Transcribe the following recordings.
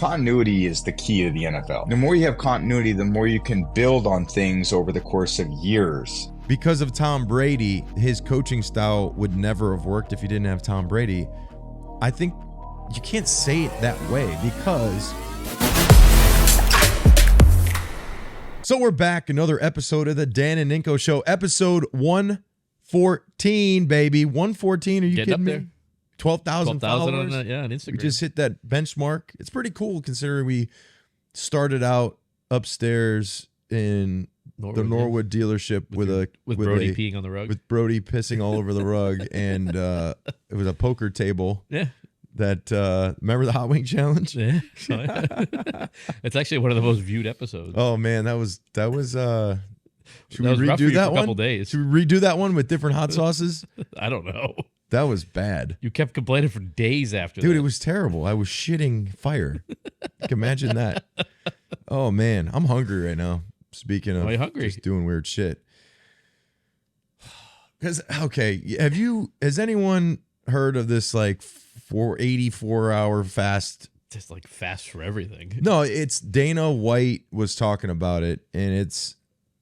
Continuity is the key to the NFL. The more you have continuity, the more you can build on things over the course of years. Because of Tom Brady, his coaching style would never have worked if you didn't have Tom Brady. I think you can't say it that way because... So we're back, another episode of the Dan and Ninko Show, episode 114, baby. 114, are you kidding me? 12,000 followers. On Instagram. We just hit that benchmark. It's pretty cool considering we started out upstairs in the Norwood dealership with Brody peeing on the rug. With Brody pissing all over the rug, and it was a poker table. Yeah. That remember the Hot Wing Challenge? Yeah. It's actually one of the most viewed episodes. Oh man, that was should we redo that for one? a couple days. Should we redo that one with different hot sauces? I don't know. That was bad. You kept complaining for days after that. Dude, it was terrible. I was shitting fire. You can imagine that. Oh man, I'm hungry right now. Speaking of just doing weird shit. Because has anyone heard of this like 84-hour fast? Just like fast for everything. No, it's Dana White was talking about it, and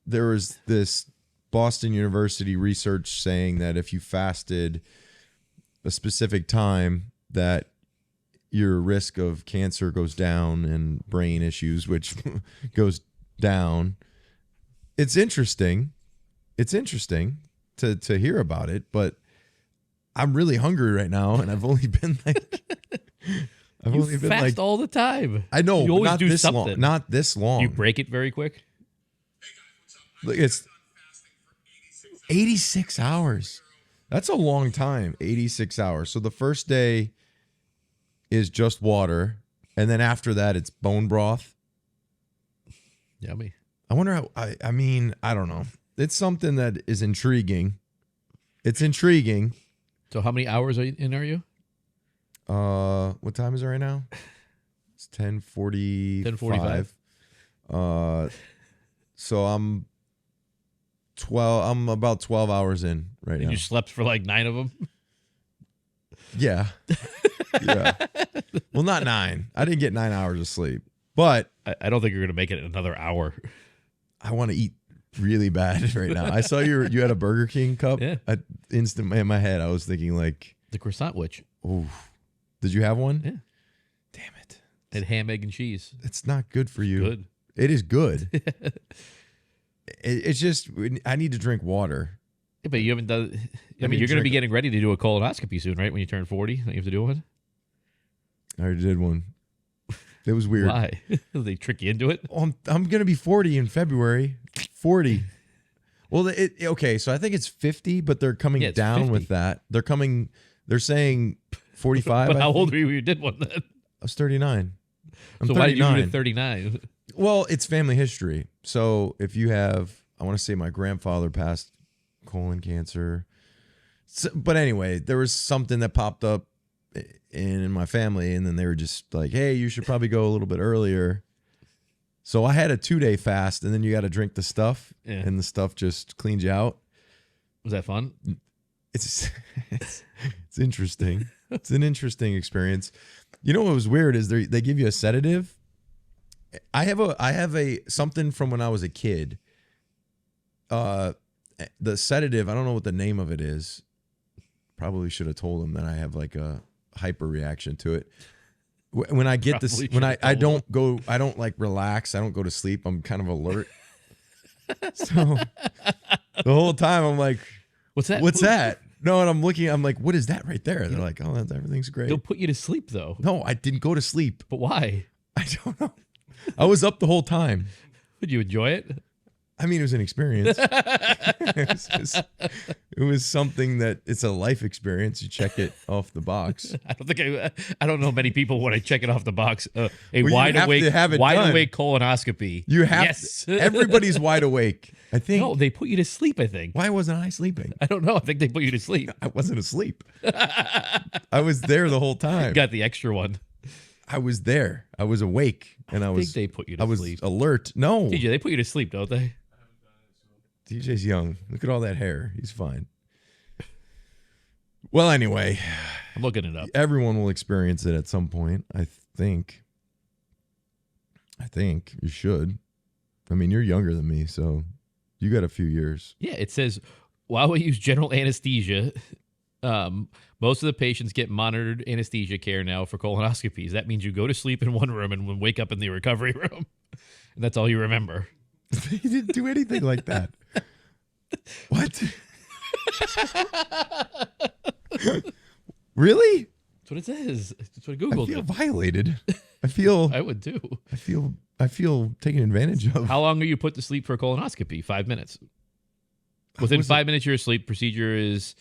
there was this Boston University research saying that if you fasted a specific time, that your risk of cancer goes down and brain issues, which goes down. It's interesting. It's interesting to hear about it, but I'm really hungry right now, and I've only been like, you fast all the time. I know, you always not do this something. long. Not this long. You break it very quick. Look, it's 86 hours. That's a long time. 86 hours. So the first day is just water, and then after that, it's bone broth. Yummy. I wonder how. I mean, I don't know. It's something that is intriguing. It's intriguing. So how many hours are you? What time is it right now? It's 10:45. 10:45. So I'm about 12 hours in right now. You slept for like 9 of them? Yeah. Yeah. Well, not 9. I didn't get 9 hours of sleep. But I don't think you're going to make it another hour. I want to eat really bad right now. I saw you had a Burger King cup. Yeah. Instantly in my head, I was thinking like... The croissant witch. Oh. Did you have one? Yeah. Damn it. And ham, egg, and cheese. It's not good for you. Good. It is good. It's just, I need to drink water. Yeah, but you haven't done... I mean, you're going to be getting ready to do a colonoscopy soon, right? When you turn 40, don't you have to do one? I already did one. It was weird. Why? They trick you into it? I'm going to be 40 in February. 40. Well, okay, so I think it's 50, but they're coming down 50. with that. They're saying 45. But how old were you when you did one then? I was 39. I'm so 39. why did you do 39? Well, it's family history. So if you have, I want to say my grandfather passed colon cancer. So, but anyway, there was something that popped up in my family, and then they were just like, hey, you should probably go a little bit earlier. So I had a 2-day fast, and then you got to drink the stuff, and the stuff just cleans you out. Was that fun? It's interesting. It's an interesting experience. You know what was weird is they give you a sedative. I have a something from when I was a kid. The sedative, I don't know what the name of it is. Probably should have told him that I have like a hyper reaction to it. When I get this, when I don't like relax. I don't go to sleep. I'm kind of alert. So the whole time I'm like, what's that? What's that? No, and I'm looking, I'm like, what is that right there? They're like, oh, everything's great. They'll put you to sleep though. No, I didn't go to sleep. But why? I don't know. I was up the whole time. Did you enjoy it? I mean, it was an experience. It was something that it's a life experience. You check it off the box. I don't know many people when I check it off the box. Wide awake colonoscopy. You have to, everybody's wide awake. I think. No, they put you to sleep. I think. Why wasn't I sleeping? I don't know. I think they put you to sleep. I wasn't asleep. I was there the whole time. Got the extra one. I was there. I was awake, and I think they put you to sleep. I was alert. No, DJ, they put you to sleep, don't they? DJ's young. Look at all that hair. He's fine. Well, anyway. I'm looking it up. Everyone will experience it at some point, I think. I think you should. I mean, you're younger than me, so you got a few years. Yeah, it says, while we use general anesthesia, most of the patients get monitored anesthesia care now for colonoscopies. That means you go to sleep in one room and wake up in the recovery room. And that's all you remember. He didn't do anything like that. What? Really? That's what it says. That's what Google did. I feel violated. I would too. I feel taken advantage of. How long are you put to sleep for a colonoscopy? 5 minutes. Within 5 minutes, you're asleep. Procedure is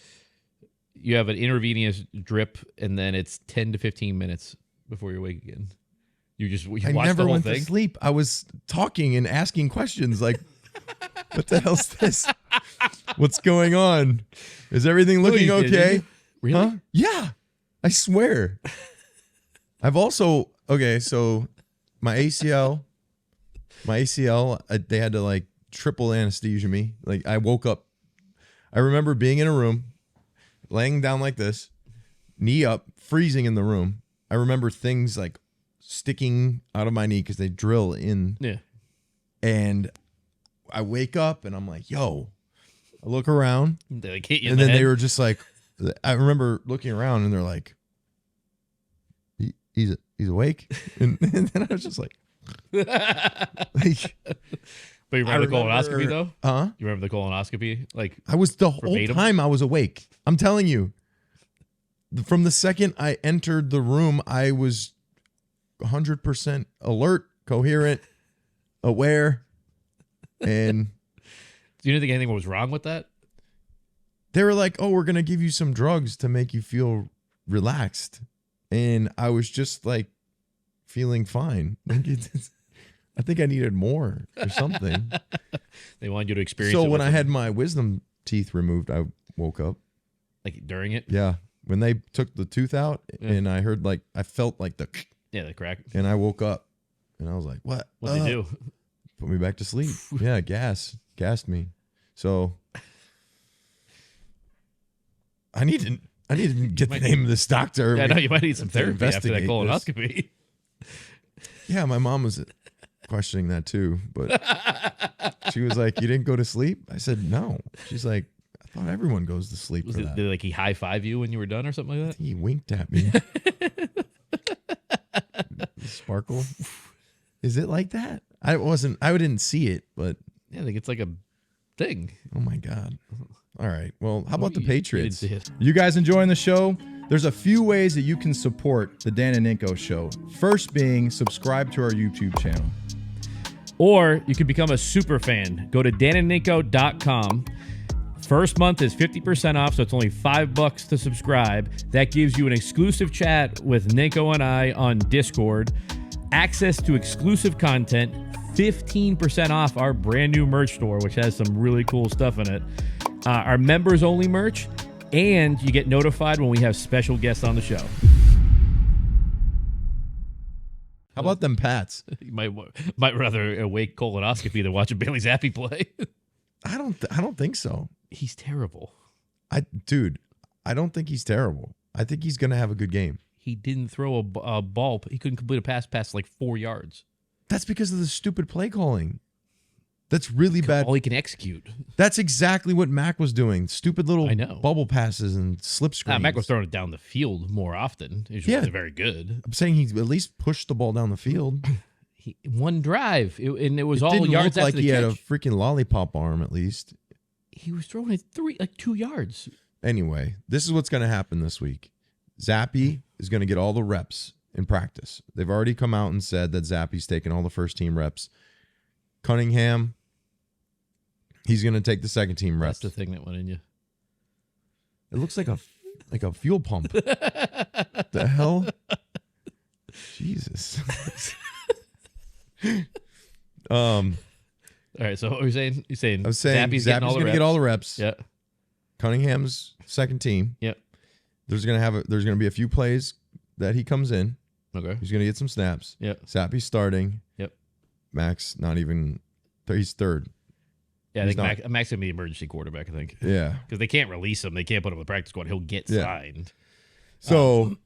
you have an intravenous drip, and then it's 10 to 15 minutes before you're awake again. You I watch never the whole went thing? to sleep. I was talking and asking questions like, what the hell's this? What's going on? Is everything looking okay? Really? Huh? Yeah, I swear. I've also, so my ACL, they had to like triple anesthesia me. Like I woke up. I remember being in a room, laying down like this, knee up, freezing in the room. I remember things like sticking out of my knee because they drill in. Yeah. And I wake up and I'm like, yo, I look around. They like hit you and in then the they head. were just like, I remember looking around and they're like, he's awake. And then I was just like, But you remember the colonoscopy though? Huh? You remember the colonoscopy? Like I was the whole verbatim? time I was awake. I'm telling you. From the second I entered the room, I was 100% alert, coherent, aware, and do you think anything was wrong with that? they were like, "Oh, we're gonna give you some drugs to make you feel relaxed," and I was just like feeling fine. Like I think I needed more or something. They wanted you to experience. So it when with I them. had my wisdom teeth removed, I woke up. Like during it. Yeah, when they took the tooth out, and I heard like I felt like the the crack. and I woke up, and I was like, "What? What'd they do? Put me back to sleep." Yeah, gassed me. So I need to get the name of this doctor. Yeah, I know you might need some to therapy after that investigate colonoscopy. Yeah, my mom was questioning that too, but she was like, "You didn't go to sleep?" I said, "No." She's like, "I thought everyone goes to sleep for that." Did like he high five you when you were done or something like that? He winked at me. Sparkle. Is it like that? I didn't see it, but Yeah, I think it's like a thing. oh my God. All right. Well, how about the You didn't Patriots? see it. You guys enjoying the show? There's a few ways that you can support the Dan and Ninko Show. First being subscribe to our YouTube channel. Or you can become a super fan. Go to danandninko.com. First month is 50% off, so it's only $5 to subscribe. That gives you an exclusive chat with Ninko and I on Discord, access to exclusive content, 15% off our brand new merch store, which has some really cool stuff in it, our members only merch, and you get notified when we have special guests on the show. How about them Pats? You might rather awake colonoscopy than watch a Bailey Zappe play. I don't think so. He's terrible. I don't think he's terrible. I think he's going to have a good game. He didn't throw a ball. He couldn't complete a pass past like 4 yards. That's because of the stupid play calling. That's really bad. All he can execute. That's exactly what Mac was doing. Stupid little I know. bubble passes and slip screens. Mac was throwing it down the field more often. He Yeah. wasn't very good. I'm saying he at least pushed the ball down the field. One drive, and it was It all didn't yards look after like the he had a catch. freaking lollipop arm at least. He was throwing it 2 yards. Anyway, this is what's going to happen this week. Zappe is going to get all the reps in practice. They've already come out and said that Zappe's taking all the first team reps. Cunningham, he's going to take the second team reps. That's the thing that went in you. It looks like a fuel pump. The hell? Jesus. All right, so what were you saying? You're saying I was saying Zappe's Zappe's going to get all the reps. Yeah. Cunningham's second team. Yep. There's going to be a few plays that he comes in. Okay. He's going to get some snaps. Yep. Zappe's starting. Yep. Max not even. He's third. Yeah, I He's think Max gonna be the emergency quarterback. I think Yeah. because they can't release him. They can't put him in the practice squad. He'll get Yeah. signed. So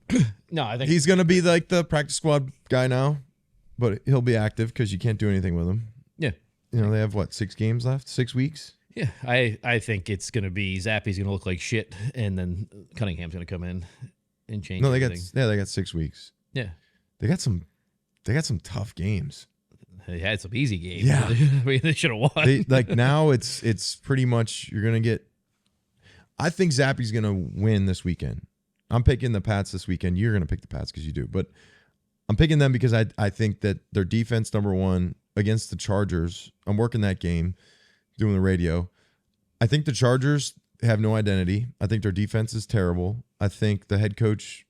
No, I think he's going to be like the practice squad guy now. but he'll be active because you can't do anything with him. Yeah. You know, they have, 6 games left? 6 weeks? Yeah, I think it's going to be Zappe's going to look like shit, and then Cunningham's going to come in and change No, everything. they got 6 weeks. Yeah. They got some tough games. They had some easy games. Yeah. I mean, they should have won. Now it's pretty much you're going to get. I think Zappe's going to win this weekend. I'm picking the Pats this weekend. You're going to pick the Pats because you do. But I'm picking them because I think that their defense, number one, against the Chargers. I'm working that game, doing the radio. I think the Chargers have no identity. I think their defense is terrible. I think the head coach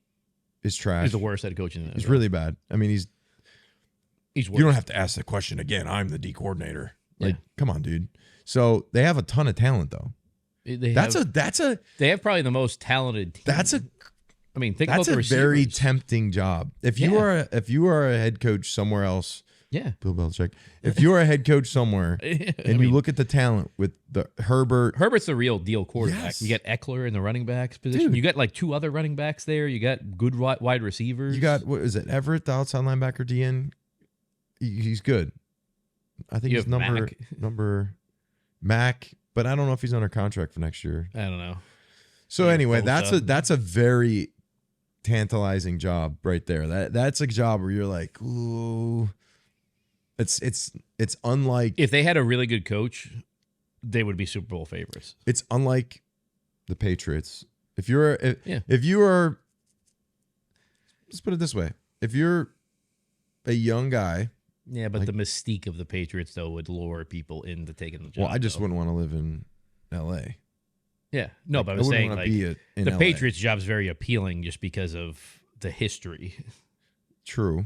is trash. He's the worst head coach in the NFL. He's really bad. I mean, he's worse. You don't have to ask that question again. I'm the D coordinator. Yeah. Come on, dude. So they have a ton of talent, though. They have probably the most talented team. Think about the a receivers. very tempting job. If you are a head coach somewhere else, Bill Belichick. If you are a head coach somewhere and you look at the talent with the Herbert's the real deal quarterback. Yes. You got Eckler in the running backs position. Dude. You got 2 other running backs there. You got good wide receivers. You got, what is it, Everett, the outside linebacker, DN? He's good. I think he's number Mac, but I don't know if he's under contract for next year. I don't know. So anyway, that's a very tantalizing job right there. That's a job where you're like, ooh. It's unlike, if they had a really good coach, they would be Super Bowl favorites. It's unlike the Patriots. If you are, let's put it this way: if you're a young guy, but the mystique of the Patriots though would lure people into taking the job. Well, I just wouldn't want to live in L.A. Yeah, no, but I'm saying the LA. Patriots job is very appealing just because of the history. True.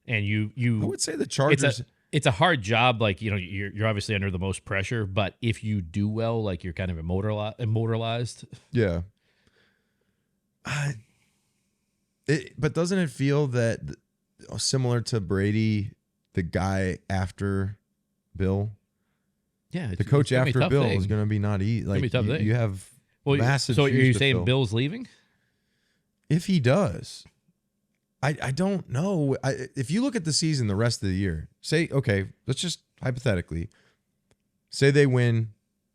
And you I would say the Chargers. It's a hard job. You're obviously under the most pressure, but if you do well, you're kind of immortalized. Yeah. But doesn't it feel that similar to Brady, the guy after Bill? Yeah, the coach after Bill is going to be not easy. You have massive. So are you saying fill. Bill's leaving? If he does. I don't know. If you look at the season the rest of the year, say, okay, let's just hypothetically say they win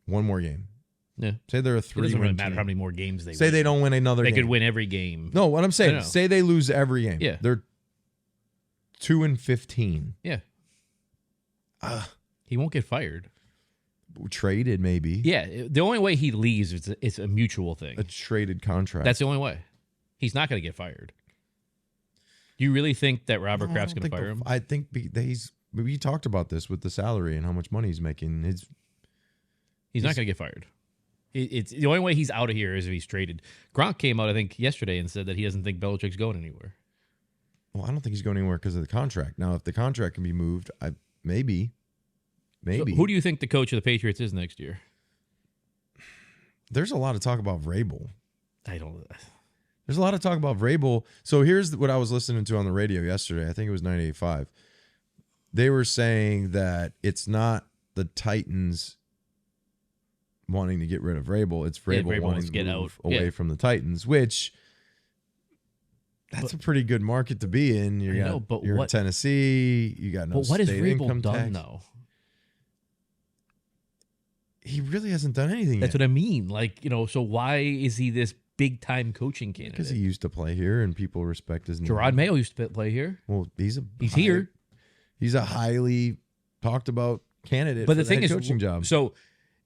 one more game. Yeah. Say they're a 3-win It doesn't really matter team. how many more games they win. Say they don't win another game. They could win every game. No, what I'm saying, say they lose every game. Yeah. They're 2-15. Yeah. He won't get fired. Traded, maybe. Yeah. The only way he leaves is it's a mutual thing. A traded contract. That's the only way. He's not going to get fired. Do you really think that Robert Kraft's going to fire him? I think we talked about this with the salary and how much money he's making. He's not going to get fired. It's the only way he's out of here is if he's traded. Gronk came out, I think, yesterday and said that he doesn't think Belichick's going anywhere. Well, I don't think he's going anywhere because of the contract. Now, if the contract can be moved, maybe. So who do you think the coach of the Patriots is next year? There's a lot of talk about Vrabel. There's a lot of talk about Vrabel. So here's what I was listening to on the radio yesterday. I think it was 98.5. They were saying that it's not the Titans wanting to get rid of Vrabel. It's Vrabel wanting to get move away from the Titans, which that's a pretty good market to be in. You're in Tennessee. You got no what has state Vrabel income done, tax. though? He really hasn't done anything That's yet. what I mean. So why is he this big-time coaching candidate? Because he used to play here and people respect his name. Gerard Mayo used to play here. Well, he's here. He's a highly talked about candidate but for the thing head is, coaching job. So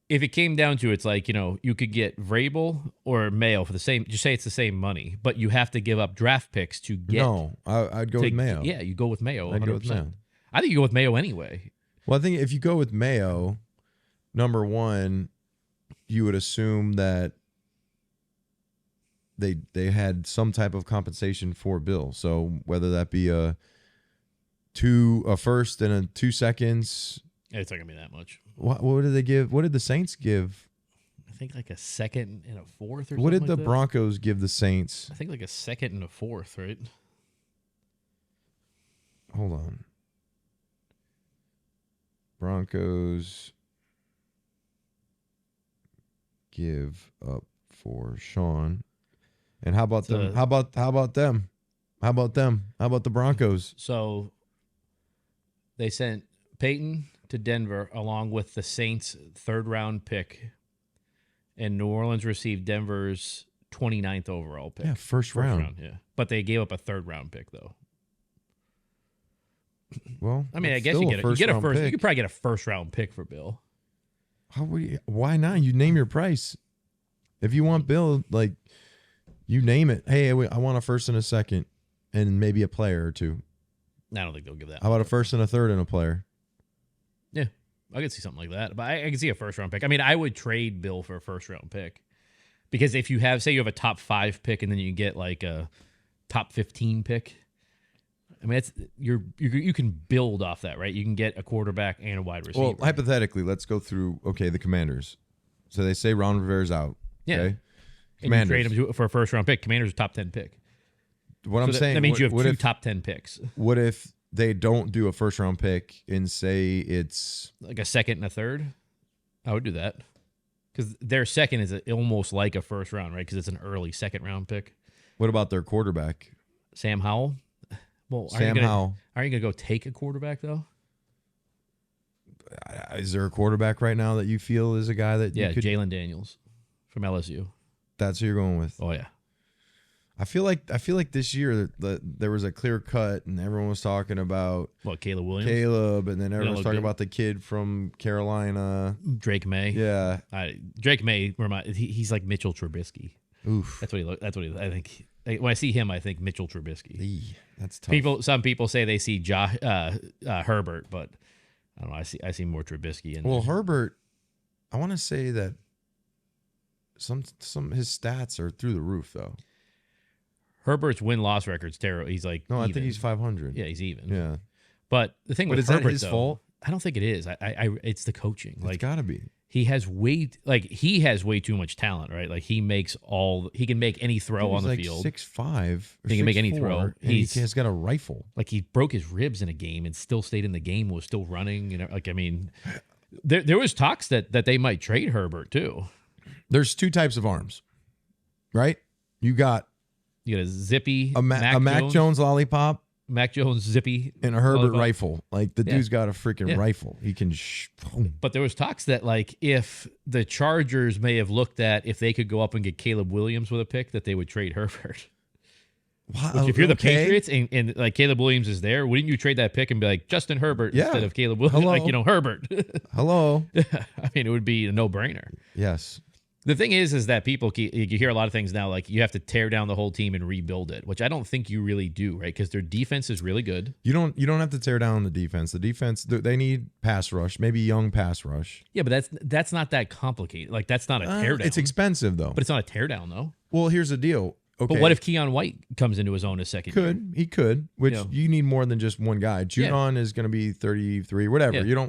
if it came down to it, it's like, you could get Vrabel or Mayo for the same, just say it's the same money, but you have to give up draft picks to get. No, I'd go with Mayo. Yeah, you go with Mayo. 100%. I'd go with Mayo. I think you go with Mayo anyway. Well, I think if you go with Mayo, number one, you would assume that they had some type of compensation for Bill. So whether that be a first and a 2 seconds. It's not gonna be that much. What did they give? What did the Saints give? I think like a second and a fourth or something. What did the like Broncos give the Saints? I think like a second and a fourth, right? Hold on. Broncos give up for Sean. And how about them? How about them? How about the Broncos? So They sent Peyton to Denver along with the Saints' 3rd-round pick, and New Orleans received Denver's 29th overall pick. Yeah, first round. Yeah, but they gave up a 3rd-round pick though. Well, I mean, I that's guess still you get a first. pick. You could probably get a 1st-round pick for Bill. Why not? You name your price. If you want Bill, like, you name it. Hey, I want a 1st and a 2nd, and maybe a player or 2. I don't think they'll give that. How about a 1st and a 3rd and a player? Yeah, I could see something like that. But I can see a 1st-round pick. I mean, I would trade Bill for a 1st-round pick because if you have, say, you have a top 5 pick and then you get like a top 15 pick. I mean, you can build off that, right? You can get a quarterback and a wide receiver. Well, hypothetically, let's go through, the Commanders. So they say Ron Rivera's out. Yeah. Okay? And you trade him for a 1st-round pick. Commanders a top 10 pick. What I'm saying, that means you have 2 top 10 picks. What if they don't do a 1st-round pick and say it's like a 2nd and a 3rd? I would do that because their 2nd is almost like a 1st round, right? Because it's an early 2nd-round pick. What about their quarterback? Sam Howell? Well, Howell. Are you going to go take a quarterback, though? Is there a quarterback right now that you feel is a guy that you could... Jalen Daniels from LSU. That's who you're going with? Oh, yeah. I feel like this year there was a clear cut, and everyone was talking about Caleb Williams, and then everyone was talking about the kid from Carolina, Drake May. Yeah, Drake May. He's like Mitchell Trubisky. Oof, that's what he. I think when I see him, I think Mitchell Trubisky. That's tough. Some people say they see Herbert, but I don't know. I see more Trubisky. Herbert. I want to say that some his stats are through the roof though. Herbert's win-loss record's terrible. He's like I even. think he's 500. Yeah, he's even. Yeah, but the thing with is Herbert, that his fault? I don't think it is. It's the coaching. It's gotta be. He has way too much talent, right? Like he can make any throw on the field. 6'5". He can make any throw. He's got a rifle. Like he broke his ribs in a game and still stayed in the game. Was still running. There was talks that they might trade Herbert too. There's 2 types of arms, right? You got a zippy, a Mac Jones lollipop, Mac Jones zippy, and a Herbert rifle. Like the dude's got a freaking rifle. He can. But there was talks that like if the Chargers may have looked at if they could go up and get Caleb Williams with a pick, that they would trade Herbert. Wow, if you're the Patriots and like Caleb Williams is there, wouldn't you trade that pick and be like Justin Herbert instead of Caleb Williams? Hello. Like Herbert. Hello. I mean, it would be a no-brainer. Yes. The thing is that people you hear a lot of things now, like you have to tear down the whole team and rebuild it, which I don't think you really do, right? Because their defense is really good. You don't have to tear down the defense. The defense, they need pass rush, maybe young pass rush. Yeah, but that's not that complicated. Like that's not a tear down. It's expensive though. But it's not a tear down though. Well, here's the deal. Okay. But what if Keon White comes into his own a second year? He could, which you need more than just one guy. Judon is going to be 33, whatever. Yeah.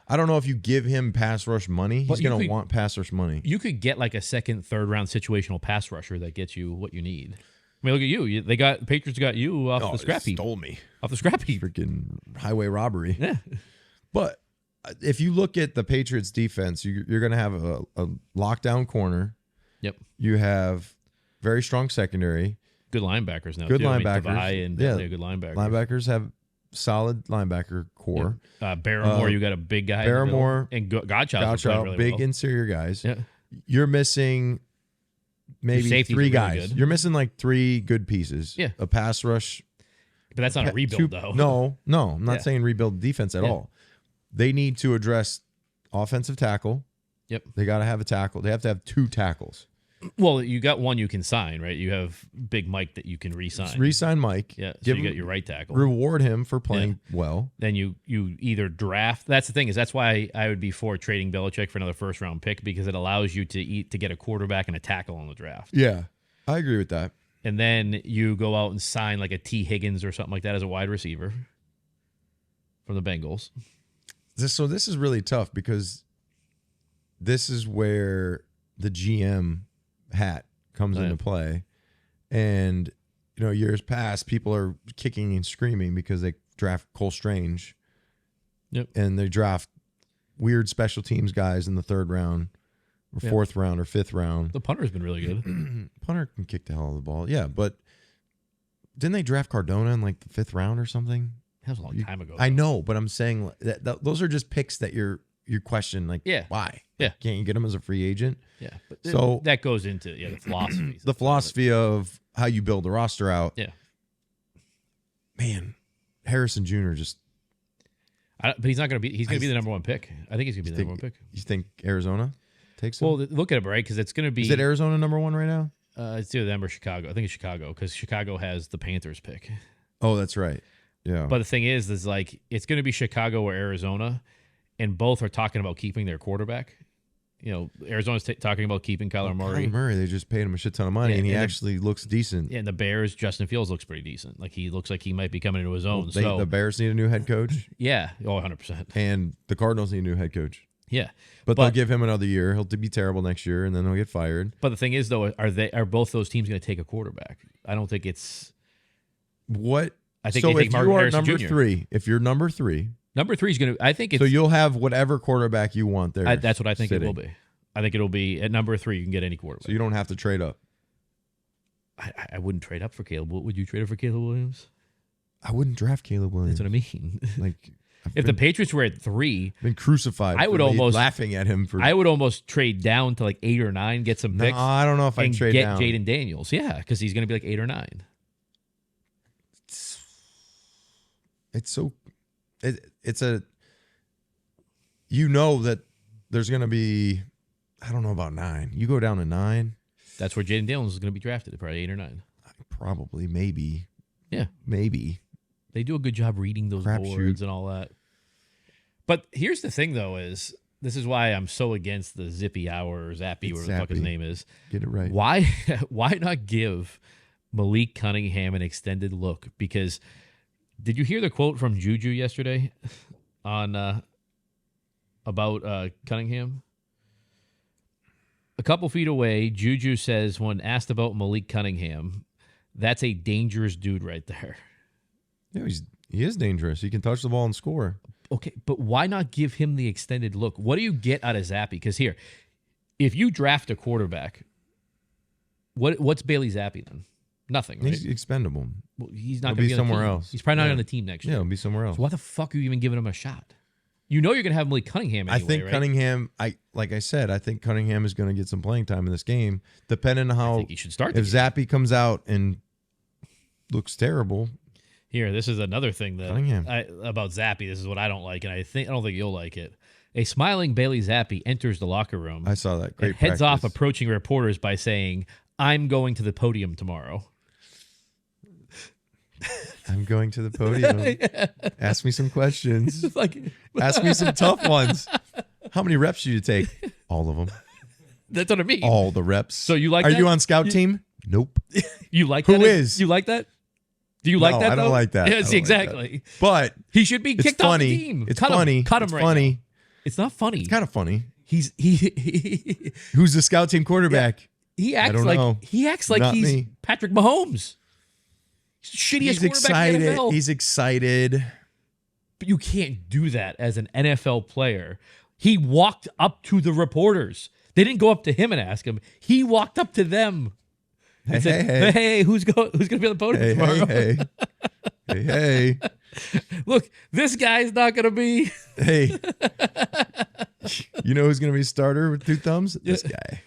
I don't know if you give him pass rush money. He's going to want pass rush money. You could get like a 2nd, 3rd round situational pass rusher that gets you what you need. I mean, look at you. The Patriots got you off the scrap heap. Stole me. Off the scrap heap. Freaking highway robbery. Yeah. But if you look at the Patriots defense, you're going to have a lockdown corner. Yep. You have very strong secondary. Good linebackers now. Good too. linebackers. Tavai and Bentley are good linebackers. Linebackers have solid linebacker core. Yeah. Barrymore, you got a big guy. Barrymore and Godchild, really big well. Interior guys. Yeah. You're missing maybe 3 guys. Really You're missing like 3 good pieces. Yeah. A pass rush. But that's not a rebuild, though. No, I'm not saying rebuild defense at all. They need to address offensive tackle. Yep. They got to have a tackle. They have to have 2 tackles. Well, you got one you can sign, right? You have Big Mike that you can re-sign. Re-sign Mike. Yeah, so you got your right tackle. Reward him for playing well. Then you either draft. That's the thing, is that's why I would be for trading Belichick for another 1st round pick, because it allows you to get a quarterback and a tackle on the draft. Yeah, I agree with that. And then you go out and sign like a T. Higgins or something like that as a wide receiver from the Bengals. So this is really tough, because this is where the GM hat comes into play. And years past, people are kicking and screaming because they draft Cole Strange. Yep. And they draft weird special teams guys in the 3rd round or 4th round or 5th round. The punter's been really good. Punter can kick the hell out of the ball. Yeah, but didn't they draft Cardona in like the 5th round or something? That was a long time ago. I though. know, but I'm saying that those are just picks that you question, like, why? Yeah. Can't you get him as a free agent? Yeah, but So that goes into the philosophy. the philosophy of how you build the roster out. Yeah. Man, Harrison Jr. just. But he's not going to be. He's going to be the number one pick. I think he's going to be the number one pick. You think Arizona takes him? Well, look at it, right? Because it's going to be. Is it Arizona number one right now? It's either them or Chicago. I think it's Chicago because Chicago has the Panthers pick. Oh, that's right. Yeah. But the thing is like it's going to be Chicago or Arizona, and both are talking about keeping their quarterback. Arizona's talking about keeping Kyler Murray. Kyler Murray, they just paid him a shit ton of money, and he actually looks decent. Yeah, and the Bears, Justin Fields looks pretty decent. Like he looks like he might be coming into his own. The Bears need a new head coach. Yeah, 100%. And the Cardinals need a new head coach. Yeah, but they'll give him another year. He'll be terrible next year, and then he'll get fired. But the thing is, though, are both those teams going to take a quarterback? I don't think it's what. I think so. They If think you Martin are Harrison number Jr. three, if you're number three, number three is going to. I think it's, so you'll have whatever quarterback you want there. That's what I think it will be. I think it'll be at number 3. You can get any quarterback. So you don't have to trade up. I wouldn't trade up for Caleb. Would you trade up for Caleb Williams? I wouldn't draft Caleb Williams. That's what I mean. Like, if the Patriots were at 3, been crucified. I would almost laughing at him for. I would almost trade down to like 8 or 9, get some picks. No, I don't know if I'd trade down. Get Jaden Daniels. Yeah, because he's going to be like 8 or 9. It's so. It's a. That there's going to be. I don't know about 9. You go down to 9. That's where Jaden Daniels is going to be drafted, probably 8 or 9. Probably, maybe. Yeah, maybe. They do a good job reading those boards and all that. But here's the thing, though, is this is why I'm so against the Zippy Hour or Zappe, whatever the fuck his name is. Get it right. Why not give Malik Cunningham an extended look? Because did you hear the quote from Juju yesterday on about Cunningham? A couple feet away, Juju says when asked about Malik Cunningham, that's a dangerous dude right there. Yeah, he is dangerous. He can touch the ball and score. Okay, but why not give him the extended look? What do you get out of Zappe? Because here, if you draft a quarterback, what's Bailey Zappe then? Nothing, right? He's expendable. Well, he's not He'll going to be somewhere else. He's probably not on the team next year. Yeah, he'll be somewhere else. So why the fuck are you even giving him a shot? You know you're going to have Malik Cunningham anyway, I think right? Cunningham, like I said, I think Cunningham is going to get some playing time in this game, depending on how. I think he should start. If Zappe comes out and looks terrible. Here, this is another thing Cunningham. about Zappe. This is what I don't like, and I don't think you'll like it. A smiling Bailey Zappe enters the locker room. I saw that. Great and heads off practice. approaching reporters by saying, "I'm going to the podium tomorrow." I'm going to the podium. Yeah. Ask me some questions. Ask me some tough ones. How many reps should you take? All of them. That's what I mean. All the reps. So you like Are that? you on scout team? Nope. You like Who that? is? You like that? Do you like No, that? I don't though? like that. Yes, I don't exactly. like that. But he should be kicked off the funny. team. It's Cut funny. Him. Cut him it's right funny. now. It's not funny. It's kind of funny. He Who's the scout team quarterback? acts like Not he's me. Patrick Mahomes. He's the shittiest quarterback in the NFL. He's excited. But you can't do that as an NFL player. He walked up to the reporters. They didn't go up to him and ask him. He walked up to them and said, "Hey, who's going to be on the podium tomorrow?" Hey. Look, this guy's not going to be. Hey. You know who's going to be starter with 2 thumbs? This guy.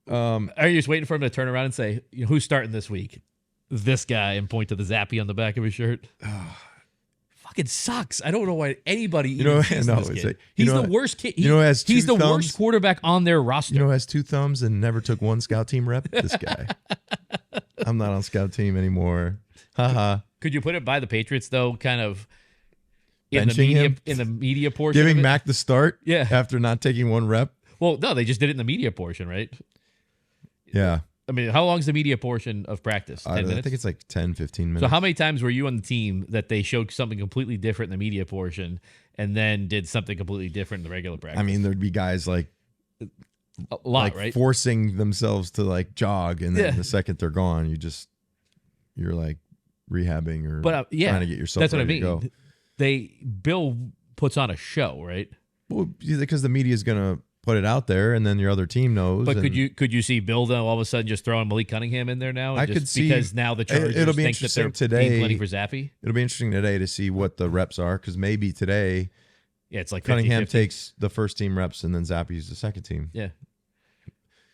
Are you just waiting for him to turn around and say, "Who's starting this week?" This guy, and point to the Zappe on the back of his shirt. Fucking sucks. I don't know why anybody. He's the worst kid. He's the worst quarterback on their roster. You know who has 2 thumbs and never took 1 scout team rep? This guy. I'm not on scout team anymore. Haha. Could you put it by the Patriots though? Kind of Benching in the media portion, giving of it? Mac the start. Yeah. After not taking 1 rep. Well, no, they just did it in the media portion, right? Yeah. I mean, how long is the media portion of practice? 10 minutes? I think it's like 10, 15 minutes. So how many times were you on the team that they showed something completely different in the media portion and then did something completely different in the regular practice? I mean, there'd be guys like a lot, right? Forcing themselves to like jog, and then the second they're gone, you're like rehabbing or trying to get yourself. That's what I ready to mean. go. Bill puts on a show, right? Well, because the media is gonna put it out there, and then your other team knows. But and could you see Bill though all of a sudden just throwing Malik Cunningham in there now? I could see, because now the Chargers it'll be think that interesting they're today. being plenty for Zappe. It'll be interesting today to see what the reps are, because maybe today Yeah, it's like Cunningham 50-50. takes the first team reps and then Zappe's the second team. Yeah.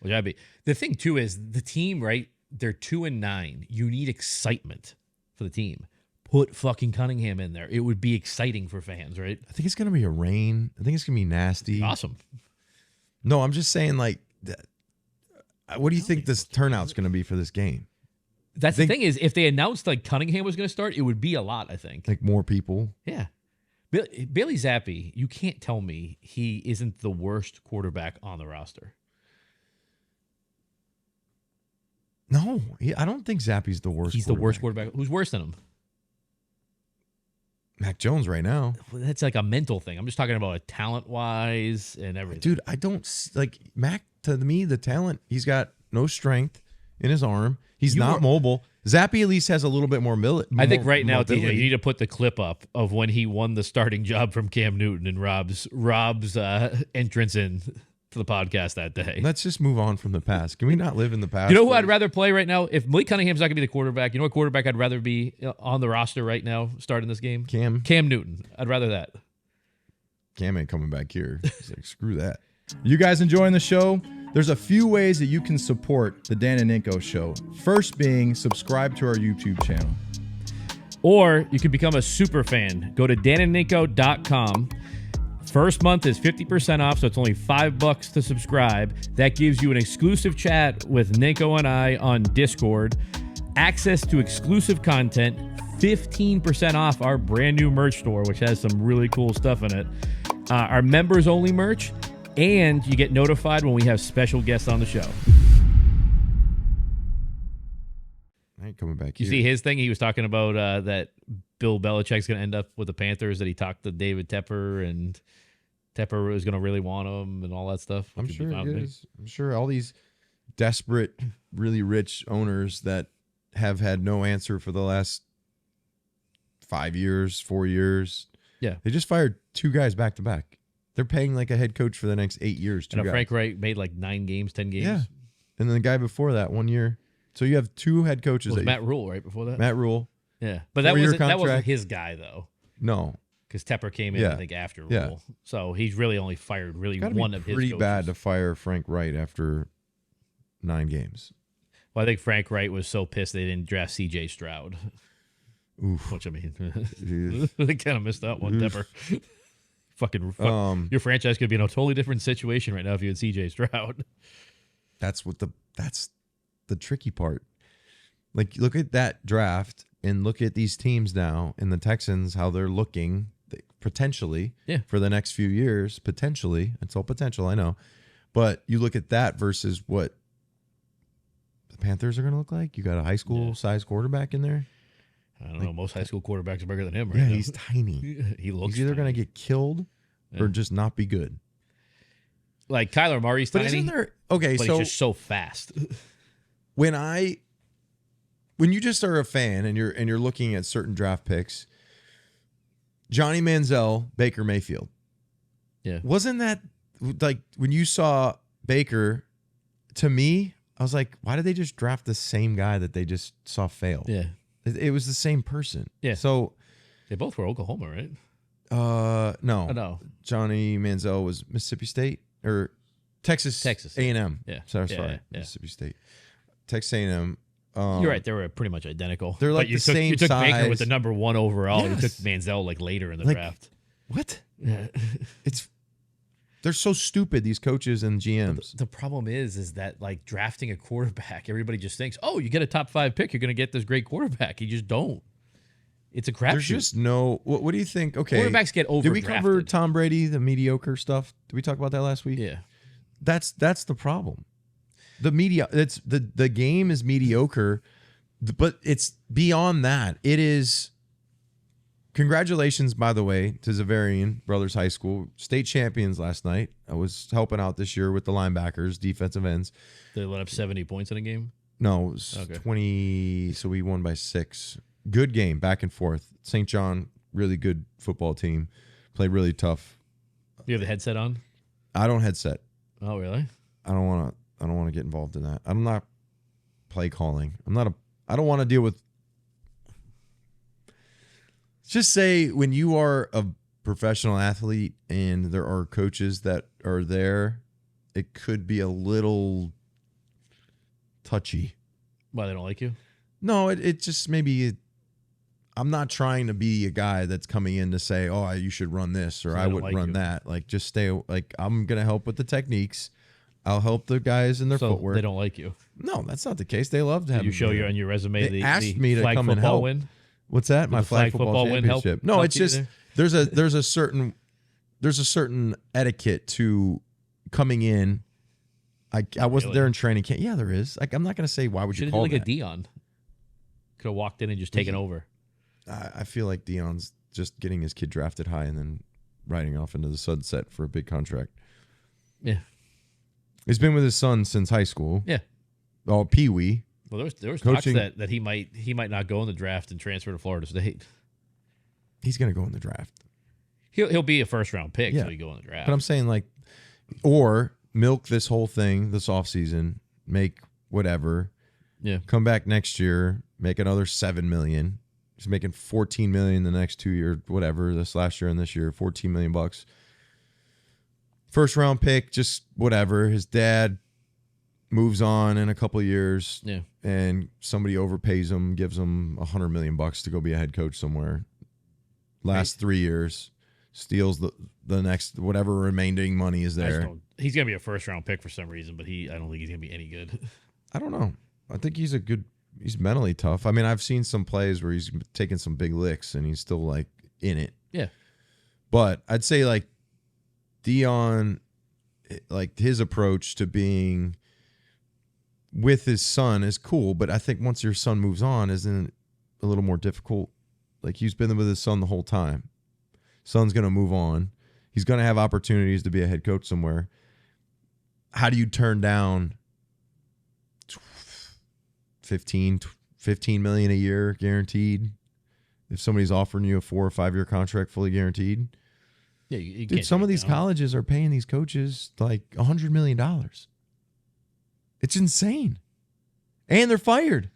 Which I'd be. The thing too is the team, right? They're 2-9. You need excitement for the team. Put fucking Cunningham in there. It would be exciting for fans, right? I think it's going to be a rain. I think it's going to be nasty. Awesome. No, I'm just saying, like, what do you think this turnout's going to be for this game? That's the thing is, if they announced like Cunningham was going to start, it would be a lot, I think. Like more people? Yeah. Bailey Zappe, you can't tell me he isn't the worst quarterback on the roster. No, I don't think Zappe's the worst. He's the worst quarterback. Who's worse than him? Mac Jones right now. That's like a mental thing. I'm just talking about it talent-wise and everything. Dude, I don't like Mac. To me, the talent, he's got no strength in his arm. He's not mobile. Zappe at least has a little bit more I think right now, mobility. TJ, you need to put the clip up of when he won the starting job from Cam Newton and Rob's entrance in to the podcast that day. Let's just move on from the past. Can we not live in the past? You know who please? I'd rather play right now? If Malik Cunningham's not going to be the quarterback, you know what quarterback I'd rather be on the roster right now starting this game? Cam Newton. I'd rather that. Cam ain't coming back here. He's like, screw that. You guys enjoying the show? There's a few ways that you can support the Dan and Ninko Show. First being subscribe to our YouTube channel. Or you can become a super fan. Go to danandninko.com. First month is 50% off, so it's only $5 to subscribe. That gives you an exclusive chat with Ninko and I on Discord, access to exclusive content, 15% off our brand new merch store, which has some really cool stuff in it, our members only merch, and you get notified when we have special guests on the show. I ain't coming back You here. see his thing? He was talking about that Bill Belichick's going to end up with the Panthers, that he talked to David Tepper, and Tepper was going to really want him and all that stuff. I'm sure it is. I'm sure all these desperate, really rich owners that have had no answer for the last 5 years, 4 years. Yeah. They just fired 2 guys back to back. They're paying like a head coach for the next 8 years. And Frank Wright made like 9 games, 10 games. Yeah. And then the guy before that, 1 year. So you have 2 head coaches. Was Matt Rule right before that? Matt Rule. Yeah. But that wasn't his guy, though. No. Because Tepper came in, I think, after Rule. So he's really only fired one of his coaches. Pretty bad to fire Frank Wright after 9 games. Well, I think Frank Wright was so pissed they didn't draft C.J. Stroud. Oof. Which, I mean, they kind of missed that one, Tepper. Your franchise could be in a totally different situation right now if you had C.J. Stroud. That's the tricky part. Like, look at that draft and look at these teams now and the Texans, how they're looking potentially for the next few years. Potentially. It's all potential, I know. But you look at that versus what the Panthers are going to look like. You got a high school size quarterback in there. I don't know. Most high school quarterbacks are bigger than him right now. Yeah, he's tiny. He looks He's either going to get killed or just not be good. Like Kyler Murray's tiny. Isn't there, okay, but so he's just so fast. when you just are a fan and you're looking at certain draft picks, Johnny Manziel, Baker Mayfield. Yeah. Wasn't that like when you saw Baker, to me, I was like, why did they just draft the same guy that they just saw fail? Yeah. It was the same person. Yeah. So they both were Oklahoma, right? No. Oh, no. Johnny Manziel was Mississippi State or Texas A&M. Yeah. Sorry. Mississippi State. Texas A&M. You're right. They were pretty much identical. They're like you the same You took size. Baker with the number 1 overall. Yes. You took Manziel like later in the draft. What? Yeah. They're so stupid, these coaches and GMs. The problem is that like drafting a quarterback, everybody just thinks, oh, you get a top 5 pick, you're going to get this great quarterback. You just don't. It's a crapshoot. There's just no. What do you think? Okay, quarterbacks get overdrafted. Did we cover Tom Brady, the mediocre stuff? Did we talk about that last week? Yeah. That's the problem. The media. It's the game is mediocre, but it's beyond that. It is. Congratulations, by the way, to Zavarian Brothers High School, state champions last night. I was helping out this year with the linebackers, defensive ends. They let up 70 points in a game? No, it was 20, so we won by 6. Good game, back and forth. St. John, really good football team. Played really tough. You have the headset on? I don't headset. Oh, really? I don't want to get involved in that. I'm not play calling. I don't want to deal with. Just say when you are a professional athlete and there are coaches that are there, it could be a little touchy. Why, they don't like you? No, it just maybe. I'm not trying to be a guy that's coming in to say, "Oh, you should run this," or So "I wouldn't run that." Like, just stay. Like, I'm gonna help with the techniques. I'll help the guys in their So footwork. they don't like you. No, that's not the case. They love to have. You show me on your resume They the asked me to flag come and football help. win. What's that? My the flag football football win help- championship. No, help it's you just there? there's a certain etiquette to coming in. I wasn't Really? there in training camp. Yeah, there is. Like, I'm not gonna say why would Should you have call done like that. a Deion. Could have walked in and just taken over. I feel like Deion's just getting his kid drafted high and then riding off into the sunset for a big contract. Yeah. He's been with his son since high school. Yeah. Oh, Pee Wee. Well, there was Coaching- talks that he might not go in the draft and transfer to Florida State. He's gonna go in the draft. He'll be a first round pick, Yeah. so he go in the draft. But I'm saying, like, or milk this whole thing this offseason, make whatever, Yeah. come back next year, make another $7 million. He's making $14 million the next 2 years, whatever, this last year and this year, $14 million bucks. First round pick, just whatever. His dad moves on in a couple of years, Yeah. and somebody overpays him, gives him $100 million bucks to go be a head coach somewhere. Last 3 years, steals the next whatever remaining money is there. He's gonna be a first round pick for some reason, but I don't think he's gonna be any good. I don't know. I think he's mentally tough. I mean, I've seen some plays where he's taken some big licks and he's still like in it. Yeah. But I'd say like Deion, like his approach to being with his son is cool, but I think once your son moves on, isn't it a little more difficult? Like, he's been with his son the whole time. Son's going to move on. He's going to have opportunities to be a head coach somewhere. How do you turn down 15 million a year guaranteed if somebody's offering you a 4 or 5 year contract fully guaranteed? Yeah, you Dude, can't some turn of it these down. colleges are paying these coaches like $100 million. It's insane. And they're fired.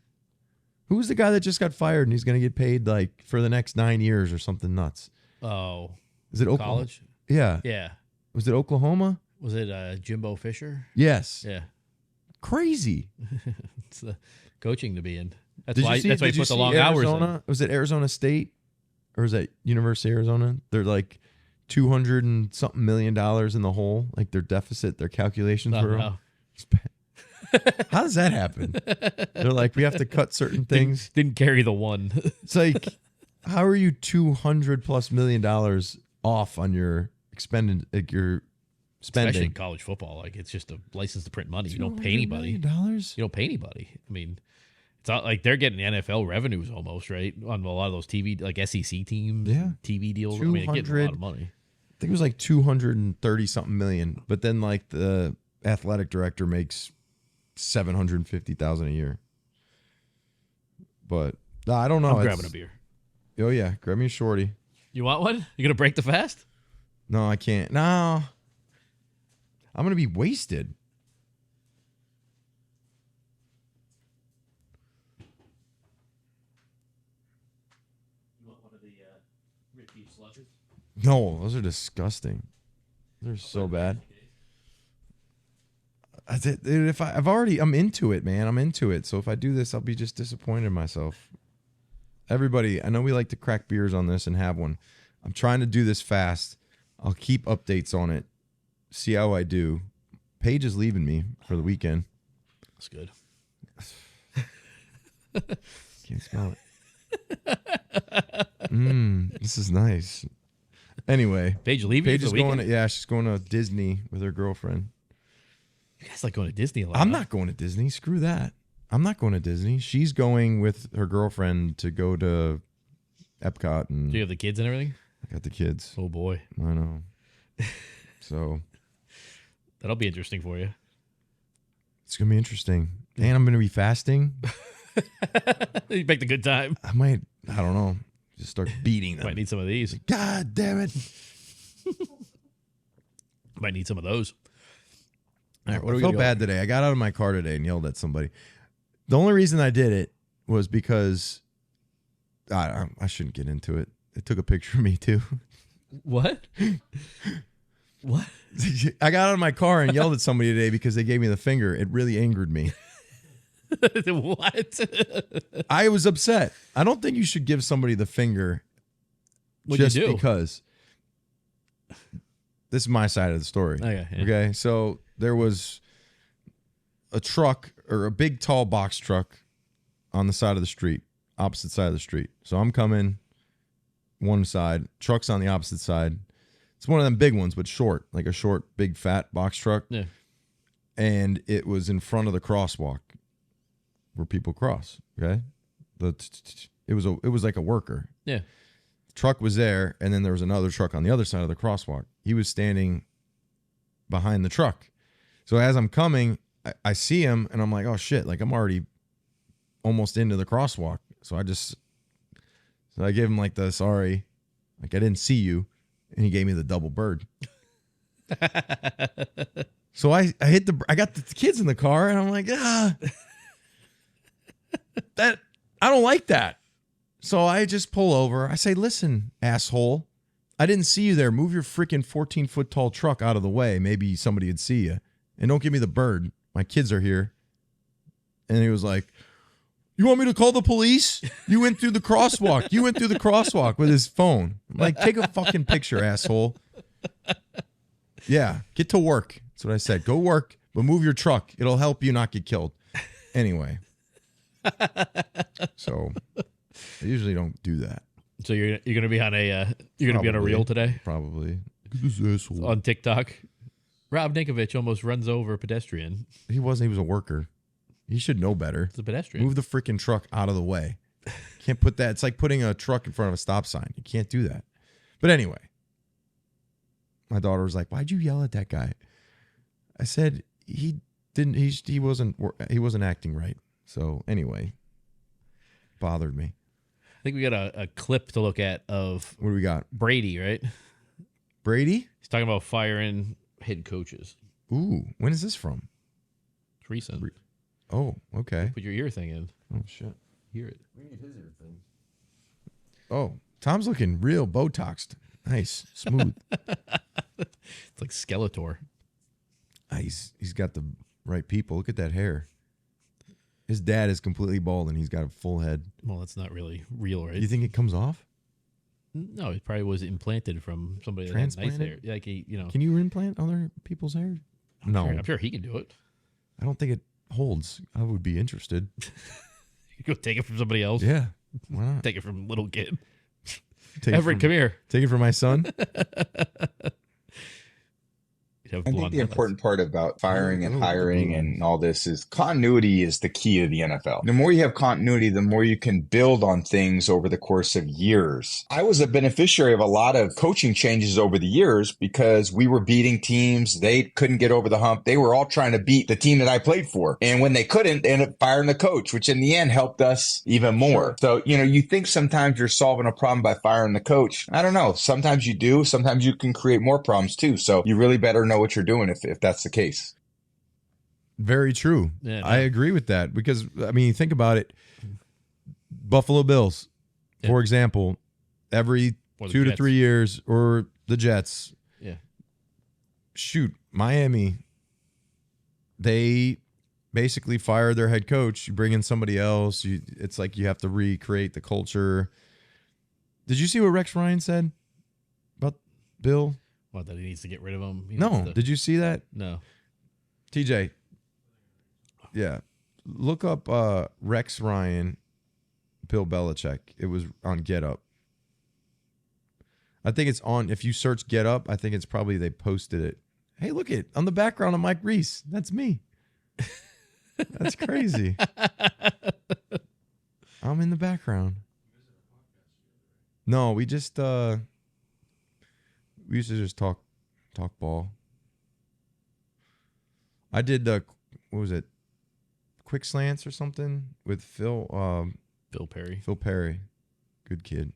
Who's the guy that just got fired and he's going to get paid like for the next 9 years or something nuts? Oh, Is it Oklahoma? college? Yeah. Yeah. Was it Oklahoma? Was it Jimbo Fisher? Yes. Yeah. Crazy. It's the coaching to be in. That's Did why you see, that's why did you you put the see long hours in. Arizona? Was it Arizona State or was that University of Arizona? They're like $200 and something million in the hole. Like their deficit, their calculations Oh, were. no. How does that happen? They're like, we have to cut certain things. Didn't carry the one. It's like, how are you $200+ million off on your expended, like your spending? Especially in college football. Like, it's just a license to print money. You don't pay anybody. $200 You don't pay anybody. I mean, it's not like they're getting NFL revenues almost, right? On a lot of those TV, like SEC teams, Yeah. TV deals. I mean, they're getting a lot of money. I think it was like 230 something million, but then like the athletic director makes 750,000 a year. But I don't know. I'm grabbing a beer. Oh yeah, grab me a shorty. You want one? You gonna break the fast? No, I can't. No, I'm gonna be wasted. You want one of the Rick Beef slushes? No, those are disgusting. They're so bad. Dude, I'm into it, man. I'm into it. So if I do this, I'll be just disappointed in myself. Everybody, I know we like to crack beers on this and have one. I'm trying to do this fast. I'll keep updates on it. See how I do. Paige is leaving me for the weekend. That's good. Can't smell it. This is nice. Anyway, Paige leaving Paige for is the weekend? she's going to Disney with her girlfriend. You guys like going to Disney a lot. I'm huh? not going to Disney. Screw that. I'm not going to Disney. She's going with her girlfriend to go to Epcot, and Do you have the kids and everything? I got the kids. Oh boy, I know. So that'll be interesting for you. it's gonna be interesting, and I'm gonna be fasting. You make the good time. I don't know, just start beating them. Might need some of these. God damn it! Might need some of those. All right, what I are we felt gonna go? bad today. I got out of my car today and yelled at somebody. The only reason I did it was because I shouldn't get into it. It took a picture of me too. What? What? I got out of my car and yelled at somebody today because they gave me the finger. It really angered me. What? I was upset. I don't think you should give somebody the finger What'd just you do? because. This is my side of the story. Okay, yeah. Okay. So there was a truck or a big tall box truck on the side of the street, opposite side of the street. So I'm coming one side, truck's on the opposite side. It's one of them big ones, but short, like a short, big, fat box truck. Yeah. And it was in front of the crosswalk where people cross. Okay. It was like a worker. Yeah. Truck was there, and then there was another truck on the other side of the crosswalk. He was standing behind the truck. So as I'm coming, I see him, and I'm like, oh, shit. Like, I'm already almost into the crosswalk. So I gave him, like, the sorry. Like, I didn't see you. And he gave me the double bird. So I got the kids in the car, and I'm like, that I don't like that. So I just pull over. I say, listen, asshole, I didn't see you there. Move your freaking 14-foot tall truck out of the way. Maybe somebody would see you. And don't give me the bird. My kids are here. And he was like, you want me to call the police? You went through the crosswalk. You went through the crosswalk with his phone. I'm like, take a fucking picture, asshole. Yeah, get to work. That's what I said. Go work, but move your truck. It'll help you not get killed. Anyway. So I usually don't do that. So you're gonna be on a be on a reel today Probably. This asshole. on TikTok. Rob Ninkovich almost runs over a pedestrian. He wasn't. He was a worker. He should know better. It's a pedestrian. Move the freaking truck out of the way. Can't put that. It's like putting a truck in front of a stop sign. You can't do that. But anyway, my daughter was like, "Why'd you yell at that guy?" I said he didn't. He wasn't acting right. So anyway, bothered me. I think we got a clip to look at of What do we got? Brady, right? Brady? He's talking about firing head coaches. Ooh, when is this from? It's recent. Oh, okay. Put your ear thing in. Oh shit. Hear it. Oh, Tom's looking real Botoxed. Nice, smooth. It's like Skeletor. He's got the right people. Look at that hair. His dad is completely bald and he's got a full head. Well, that's not really real, right? You think it comes off? No, it probably was implanted from somebody that had nice hair. Transplanted? Like Can you implant other people's hair? No, I'm sure he can do it. I don't think it holds. I would be interested. You go take it from somebody else. Yeah, why not? Take it from little kid. Take Everett, come here. Take it from my son. I think the important part about firing and hiring and all this is continuity is the key of the NFL. The more you have continuity, the more you can build on things over the course of years. I was a beneficiary of a lot of coaching changes over the years because we were beating teams. They couldn't get over the hump. They were all trying to beat the team that I played for. And when they couldn't, they ended up firing the coach, which in the end helped us even more. So, you think sometimes you're solving a problem by firing the coach. I don't know. Sometimes you do. Sometimes you can create more problems too. So you really better know what you're doing if that's the case. Very true. Yeah, no. I agree with that because, I mean, think about it. Buffalo Bills, for example, every 2 to 3 years, or the Jets. Yeah. Shoot, Miami, they basically fire their head coach. You bring in somebody else. It's like you have to recreate the culture. Did you see what Rex Ryan said about Bill? What, that he needs to get rid of him? No. Did you see that? No. TJ. Yeah. Look up Rex Ryan, Bill Belichick. It was on Get Up. I think it's on, if you search Get Up, I think it's probably they posted it. Hey, look it on the background of Mike Reese. That's me. That's crazy. I'm in the background. No, we just we used to just talk ball. I did what was it? Quick Slants or something with Phil Perry. Phil Perry. Good kid.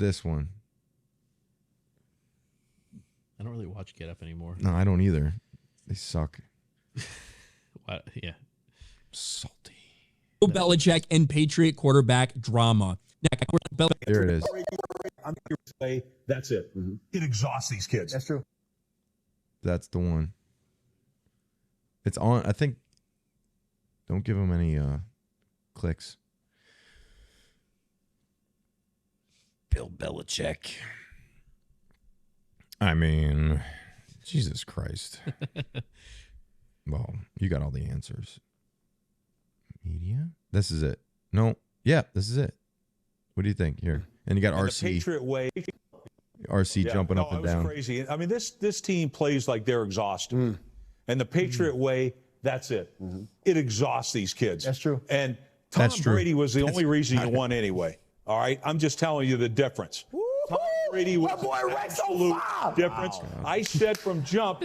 this one. I don't really watch Get Up anymore. No, I don't either. They suck. Yeah. Salty. Belichick and Patriot quarterback drama. There it is. I'm here to say that's it. It exhausts these kids. That's true. That's the one. It's on. I think. Don't give them any clicks. Bill Belichick. I mean, Jesus Christ. Well, you got all the answers. Media? This is it. No. Yeah, this is it. What do you think? Here. And you got RC. The Patriot way. RC jumping up and down. Crazy. I mean, this team plays like they're exhausted. And the Patriot way, that's it. It exhausts these kids. That's true. And Tom Brady was the only reason you won anyway. All right? I'm just telling you the difference. Tom Brady was the absolute difference. I said from jump,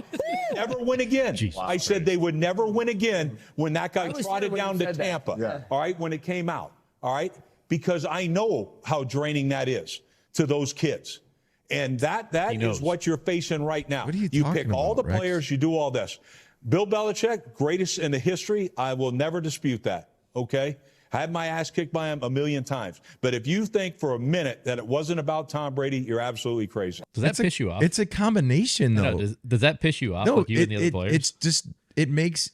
never win again. I said they would never win again when that guy trotted down to Tampa. All right? When it came out. All right? Because I know how draining that is to those kids. And that is what you're facing right now. What are you pick all the players, you do all this. Bill Belichick, greatest in the history. I will never dispute that. Okay? I had my ass kicked by him a million times. But if you think for a minute that it wasn't about Tom Brady, you're absolutely crazy. Does that piss you off? It's a combination, though. No, does that piss you off? No, like you and the other players? It's just it makes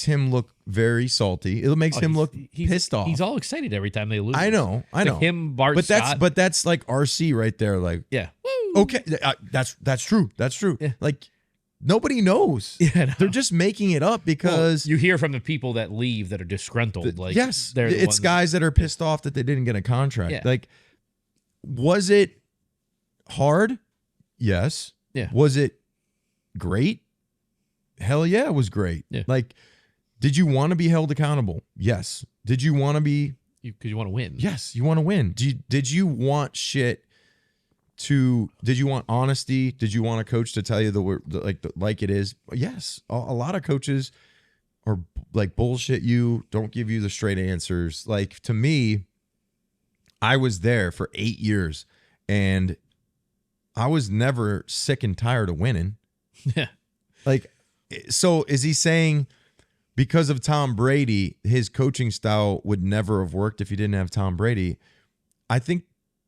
him look very salty. It makes him look pissed off. He's all excited every time they lose. I know. Him, Bart, but Scott. that's like RC right there. Like, yeah, okay, that's true. That's true. Yeah. Like, nobody knows. Yeah, no. They're just making it up because you hear from the people that leave that are disgruntled. Like, yes, they're it's guys that are pissed off that they didn't get a contract. Yeah. Like, was it hard? Yes. Yeah. Was it great? Hell yeah, it was great. Yeah. Like, did you want to be held accountable? Yes. Did you want to be? Because you want to win. Yes, you want to win. Did you want shit? Did you want honesty? Did you want a coach to tell you like it is? Yes. A lot of coaches are like bullshit you, don't give you the straight answers. Like, to me, I was there for 8 years and I was never sick and tired of winning. Yeah. Like, so is he saying because of Tom Brady, his coaching style would never have worked if he didn't have Tom Brady? I think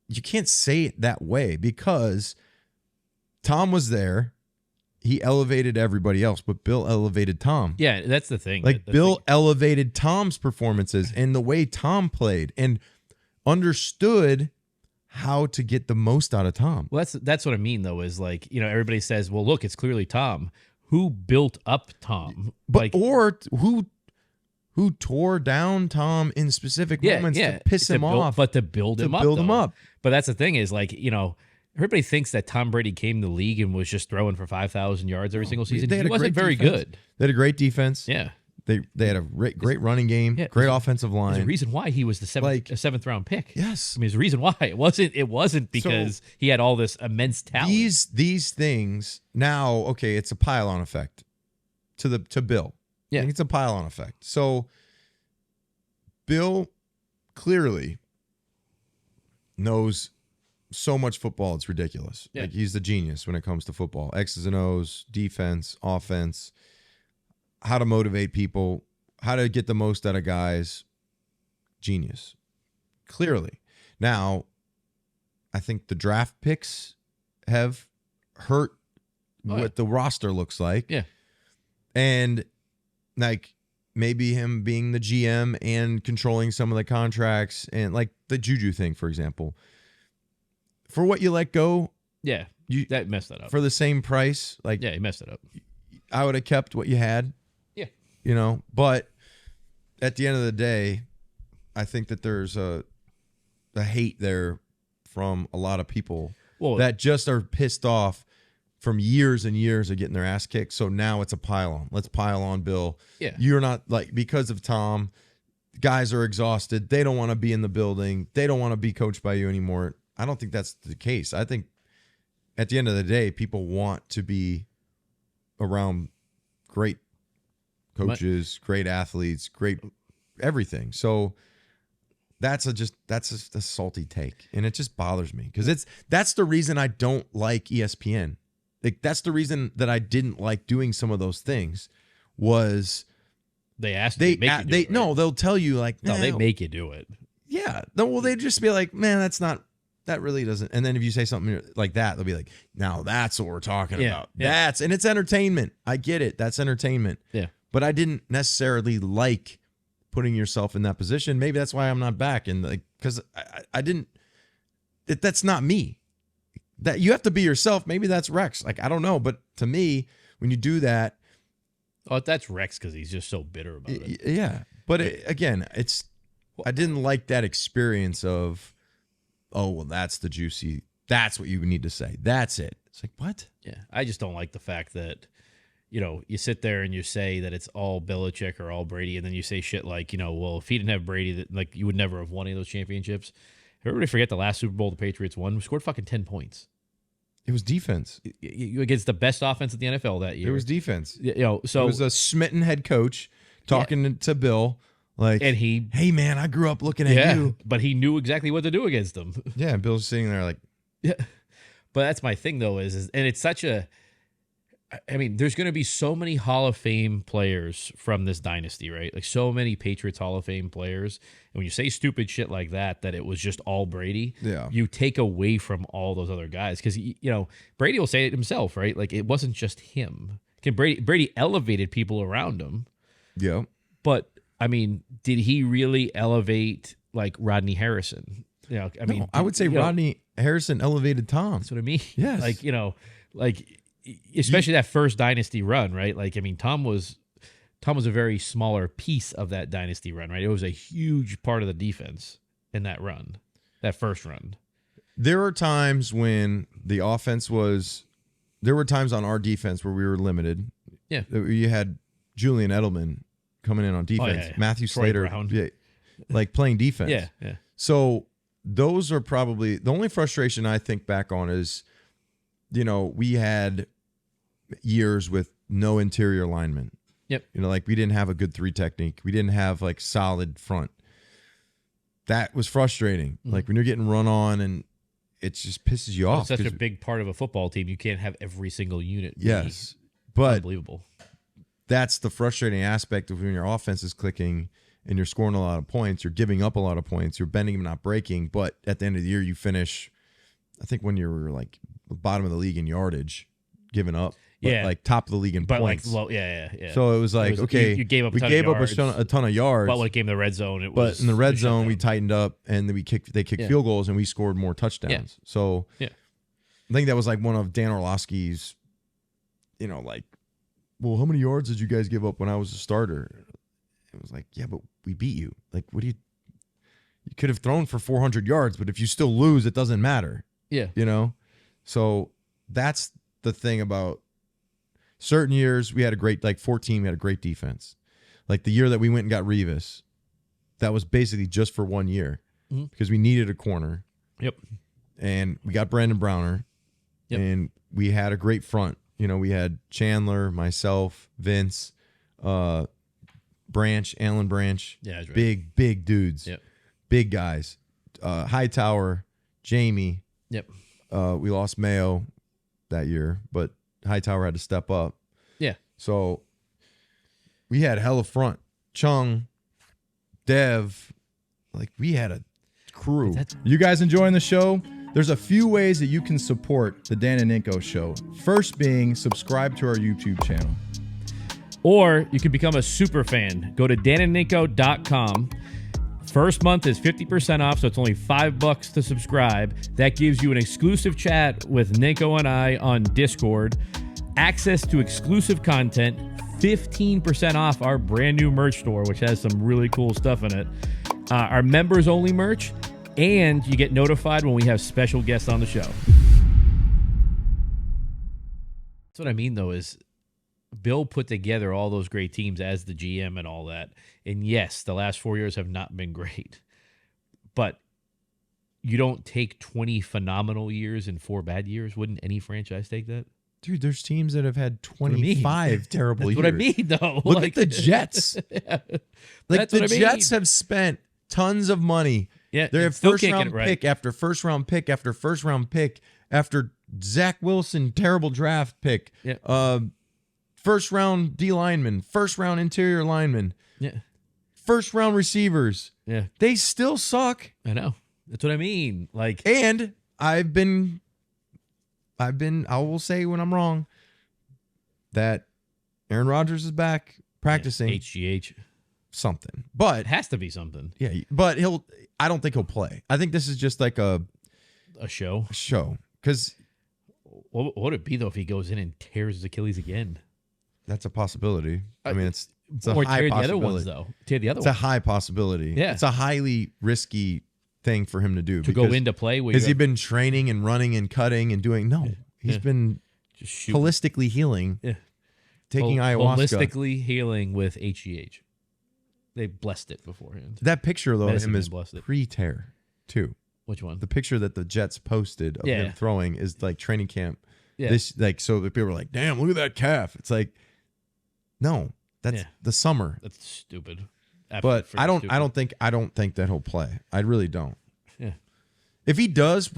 you can't say it that way because Tom was there. He elevated everybody else, but Bill elevated Tom. Yeah, that's the thing. Like, Bill elevated Tom's performances and the way Tom played and understood how to get the most out of Tom. Well, that's what I mean, though, is like, everybody says, well, look, it's clearly Tom. Who built up Tom? Or who tore down Tom in specific moments to piss him off. But to build him up. But that's the thing is, like, everybody thinks that Tom Brady came to the league and was just throwing for 5,000 yards every single season. He wasn't very good. They had a great defense. Yeah. They had a great running game, great offensive line. There's a reason why he was the seventh round pick. Yes. I mean, there's a reason why. It wasn't because he had all this immense talent. These things now, okay, it's a pile-on effect to Bill. Yeah. I think it's a pile-on effect. So Bill clearly knows so much football, it's ridiculous. Yeah. Like, he's the genius when it comes to football. X's and O's, defense, offense, how to motivate people, how to get the most out of guys. Genius. Clearly. Now, I think the draft picks have hurt what the roster looks like. Yeah. And, like, maybe him being the GM and controlling some of the contracts and, like, the Juju thing, for example. For what you let go, yeah, that messed that up. For the same price, like, yeah, he messed it up. I would have kept what you had. Yeah. But at the end of the day, I think that there's a hate there from a lot of people that just are pissed off from years and years of getting their ass kicked. So now it's a pile on. Let's pile on Bill. Yeah. You're not, like, because of Tom, guys are exhausted. They don't want to be in the building. They don't want to be coached by you anymore. I don't think that's the case. I think at the end of the day, people want to be around great coaches, great athletes, great everything. So that's a salty take, and it just bothers me because that's the reason I don't like ESPN. Like that's the reason that I didn't like doing some of those things was they asked you to make you do it, right? No, they'll tell you like no, they make you do it. Yeah, no, well they'd just be like, man, that really doesn't. And then if you say something like that, they'll be like, now that's what we're talking about. Yeah. And it's entertainment. I get it. That's entertainment. Yeah. But I didn't necessarily like putting yourself in that position. Maybe that's why I'm not back. And like, because I didn't. That's not me. That you have to be yourself. Maybe that's Rex. Like I don't know, but to me, when you do that, oh, that's Rex because he's just so bitter about it. Yeah, but again, I didn't like that experience of, oh well, that's what you need to say. That's it. It's like what? Yeah, I just don't like the fact that, you sit there and you say that it's all Belichick or all Brady, and then you say shit like, well, if he didn't have Brady, that like you would never have won any of those championships. Everybody forget the last Super Bowl the Patriots won. We scored fucking 10 points. It was defense. Against the best offense in the NFL that year. It was defense. So it was a smitten head coach talking to Bill. Like, and hey man, I grew up looking at you. But he knew exactly what to do against them. Yeah, and Bill's sitting there like, yeah. But that's my thing though, is and it's such a, I mean, there's going to be so many Hall of Fame players from this dynasty, right? Like so many Patriots Hall of Fame players. And when you say stupid shit like that it was just all Brady, you take away from all those other guys. Because, Brady will say it himself, right? Like it wasn't just him. Brady elevated people around him. Yeah. But, I mean, did he really elevate like Rodney Harrison? I would say Rodney Harrison elevated Tom. That's what I mean. Yes. Especially that first dynasty run, right? Like, I mean, Tom was a very smaller piece of that dynasty run, right? It was a huge part of the defense in that run, that first run. There were times when the offense there were times on our defense where we were limited. Yeah. You had Julian Edelman coming in on defense, Matthew Slater, like playing defense. Yeah. So those are probably the only frustration I think back on is, we had years with no interior linemen. Yep. Like we didn't have a good 3 technique. We didn't have like solid front. That was frustrating. Mm-hmm. Like when you're getting run on and it just pisses you off. It's such a big part of a football team. You can't have every single unit. Yes. But unbelievable. That's the frustrating aspect of when your offense is clicking and you're scoring a lot of points. You're giving up a lot of points. You're bending and not breaking. But at the end of the year, you finish, I think when you're like bottom of the league in yardage, giving up. But like top of the league in points. Like, yeah. So it was like, okay, you gave up we gave up a ton of yards. But when it came to the red zone, but in the red zone, we tightened up and then they kicked field goals and we scored more touchdowns. Yeah. So I think that was like one of Dan Orlovsky's, like, well, how many yards did you guys give up when I was a starter? It was like, yeah, but we beat you. Like, you could have thrown for 400 yards, but if you still lose, it doesn't matter. Yeah. So that's the thing about certain years. We had 14, we had a great defense. Like the year that we went and got Revis, that was basically just for 1 year because we needed a corner. Yep. And we got Brandon Browner. Yep. And we had a great front. We had Chandler, myself, Vince, Alan Branch. Yeah, that's right. Big dudes. Yep. Big guys. Hightower, Jamie. Yep. We lost Mayo that year, but Hightower had to step up. Yeah. So we had hella front. Chung, Dev, like we had a crew. You guys enjoying the show? There's a few ways that you can support the Dan and Ninko Show. First being subscribe to our YouTube channel. Or you can become a super fan. Go to danandninko.com. First month is 50% off, so it's only $5 to subscribe. That gives you an exclusive chat with Ninko and I on Discord, access to exclusive content, 15% off our brand new merch store, which has some really cool stuff in it, our members-only merch, and you get notified when we have special guests on the show. That's what I mean, though, is Bill put together all those great teams as the GM and all that. And yes, the last 4 years have not been great. But you don't take 20 phenomenal years and 4 bad years. Wouldn't any franchise take that? Dude, there's teams that have had 25 terrible years. That's what I mean, though. Look at the Jets. Yeah. Like the Jets have spent tons of money. Yeah, they have still first can't get round it right. pick after first round pick after first round pick after Zach Wilson terrible draft pick. Yeah. First round D lineman, first round interior lineman, Yeah. first round receivers. Yeah. They still suck. I know. That's what I mean. Like, And I will say when I'm wrong that Aaron Rodgers is back practicing HGH. something. But It has to be something. yeah, but I don't think he'll play. I think this is just like a show. because What would it be though if he goes in and tears his Achilles again? that's a possibility. I mean, it's a Or high tear the possibility. other ones though. Tear the other It's a ones high possibility. Yeah. It's a highly risky thing for him to do. to go into play. Has he been training and running and cutting and doing? No, he's been just shooting. holistically healing, Yeah. taking ayahuasca. Holistically healing with HGH. They blessed it beforehand. That picture though, of Medicine him Man is blessed it. pre-tear too. Which one? The picture that the Jets posted of Yeah. him throwing is like training camp. Yeah. This like so that people are like, damn, look at that calf. It's like, no, that's Yeah. the summer. That's stupid. But Absolutely I freaking don't think that he'll play. I really don't. Yeah. If he does,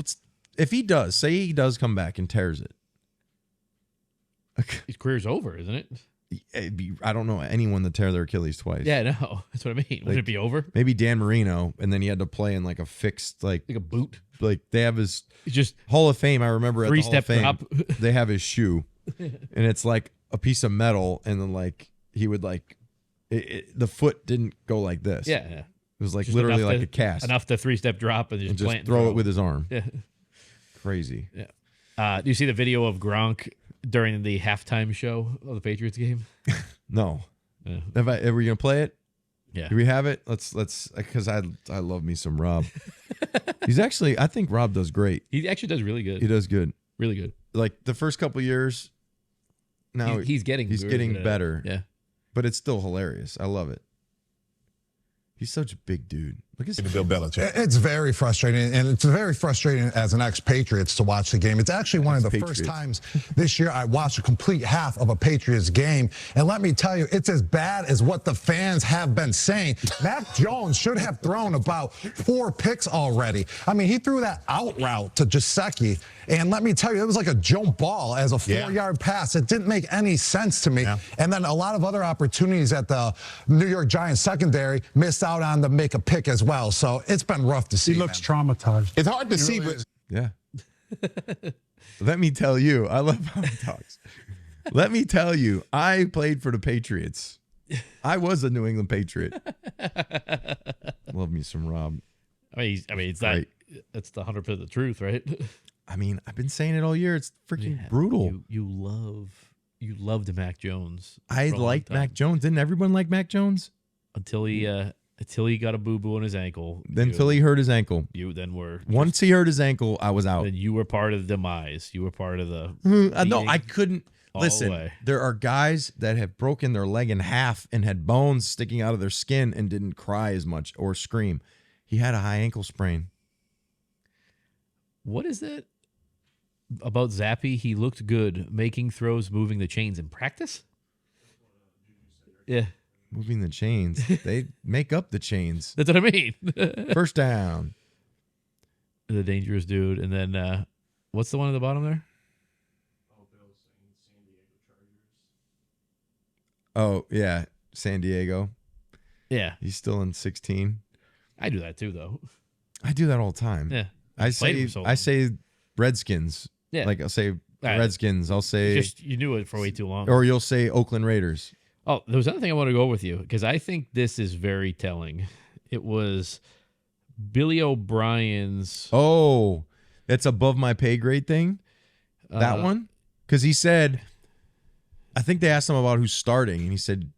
say he does come back and tears it. His career's over, isn't it? I don't know anyone that tear their Achilles twice. Yeah, no. That's what I mean. Would Like- it be over? Maybe Dan Marino, and then he had to play in like a fixed Like a boot? like they have his It's just Hall of Fame. I remember at the Hall of three-step Fame, drop. they have his shoe, and it's like a piece of metal, and then like he would like the foot didn't go like this. yeah. It was like Just literally enough like to- a cast. Enough to three-step drop and and just plant just throw it with his arm. Yeah. Crazy. Yeah. Do you see the video of Gronk during the halftime show of the Patriots game? No. Yeah. Are we gonna play it? Yeah. Do we have it? Let's because I love me some Rob. He's actually I think Rob does great. He actually does really good. He does good. Really good. Like the first couple years. Now He's getting he's very getting good at it. better. Yeah. But it's still hilarious. I love it. He's such a big dude. Look at his Bill Belichick. It's very frustrating, and it's very frustrating as an ex-Patriots to watch the game. It's actually one of the first times this year I watched a complete half of a Patriots game, and let me tell you, it's as bad as what the fans have been saying. Mac Jones should have thrown about 4 picks already. I mean, he threw that out route to Gesicki, and let me tell you, it was like a jump ball as a 4-yard pass. It didn't make any sense to me. Yeah. And then a lot of other opportunities at the New York Giants secondary missed out on to make a pick as well. So it's been rough to see. He looks traumatized. It's hard to see, but Yeah. Let me tell you, I love how he talks. Let me tell you, I played for the Patriots. I was a New England Patriot. Love me some Rob. I mean, it's not. That's the 100% the truth, right? I mean, I've been saying it all year. It's freaking brutal. You loved Mac Jones. I for a long liked time. Mac Jones. Didn't everyone like Mac Jones? Until he got a boo-boo on his ankle. Until he hurt his ankle. You then were. Once he hurt his ankle, I was out. Then you were part of the demise. You were part of the. No, I couldn't. all Listen, the way. there are guys that have broken their leg in half and had bones sticking out of their skin and didn't cry as much or scream. He had a high ankle sprain. What is that about Zappe? He looked good making throws, moving the chains in practice. Yeah, Moving the chains. They make up the chains. that's what I mean. First down. The dangerous dude, and then what's the one at the bottom there? Oh, yeah. San Diego. Yeah, He's still in 16. I do that too, though. I do that all the time. Yeah, I played say for so long. I say Redskins. Yeah. Like I'll say Right. Redskins. I'll say You knew it for way too long. or you'll say Oakland Raiders. Oh, there was another thing I want to go with you because I think this is very telling. It was Billy O'Brien's. Oh, it's above my pay grade thing. That one? Because he said, I think they asked him about who's starting, and he said,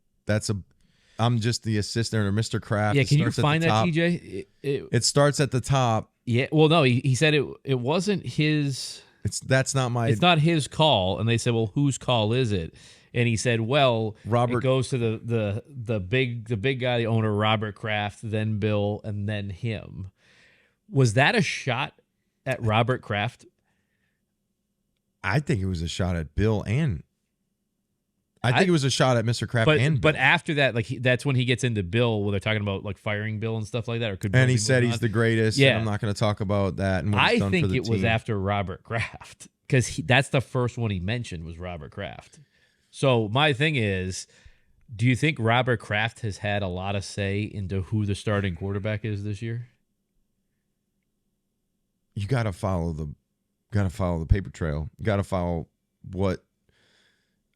I'm just the assistant or Mr. Kraft. Yeah, It can you starts at the find that, top. TJ? It starts at the top. Yeah, well, no, he said it wasn't his. That's not my. It's not his call, and they said, "Well, whose call is it?" And he said, "Well, Robert it goes to the big guy, the owner, Robert Kraft, then Bill, and then him." Was that a shot at Robert Kraft? I think it was a shot at Bill, and I think it was a shot at Mr. Kraft but after that, like that's when he gets into Bill, where they're talking about like firing Bill and stuff like that. Or could and he said he's the greatest. Yeah, and I'm not going to talk about that. And what he's done I think for the it team. was after Robert Kraft, because that's the first one he mentioned was Robert Kraft. So my thing is, do you think Robert Kraft has had a lot of say into who the starting quarterback is this year? You got to follow the paper trail. You got to follow what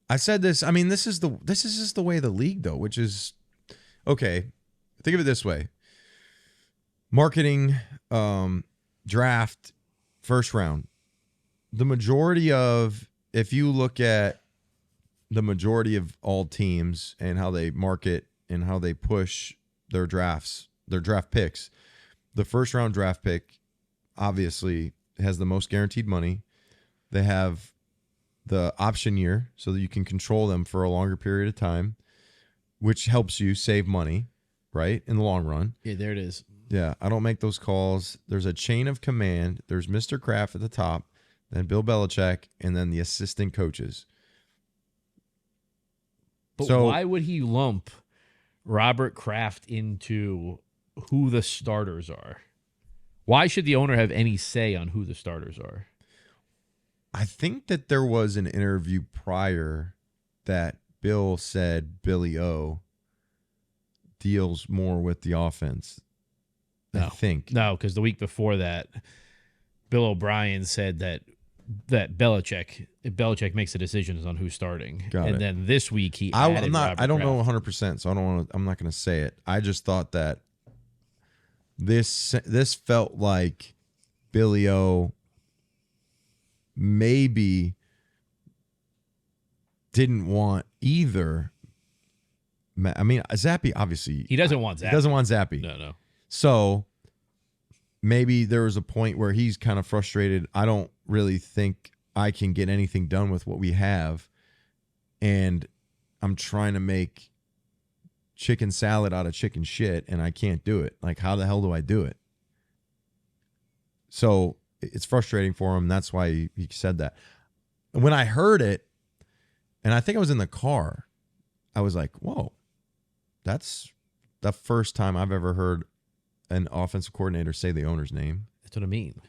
I said. This is just the way of the league, though, which is okay. Think of it this way: marketing, draft, first round. The majority of, if you look at the majority of all teams and how they market and how they push their drafts, their draft picks, the first round draft pick obviously has the most guaranteed money. They have the option year so that you can control them for a longer period of time, which helps you save money, right? In the long run. Yeah, there it is. Yeah, I don't make those calls. There's a chain of command. There's Mr. Kraft at the top, then Bill Belichick, and then the assistant coaches. But why would he lump Robert Kraft into who the starters are? Why should the owner have any say on who the starters are? I think that there was an interview prior that Bill said Billy O deals more with the offense. I think. No, because the week before that, Bill O'Brien said that Belichick makes the decisions on who's starting. Then this week he added I don't know Kraft. 100%, so I'm not going to say it. I just thought that this felt like Billy O maybe didn't want either. I mean, Zappe obviously he doesn't want Zappe. He doesn't want Zappe. No. So maybe there was a point where he's kind of frustrated. I don't really think I can get anything done with what we have, and I'm trying to make chicken salad out of chicken shit, and I can't do it. Like, how the hell do I do it? So it's frustrating for him. That's why he said that. When I heard it, and I think I was in the car, I was like, whoa, that's the first time I've ever heard an offensive coordinator say the owner's name. That's what I mean.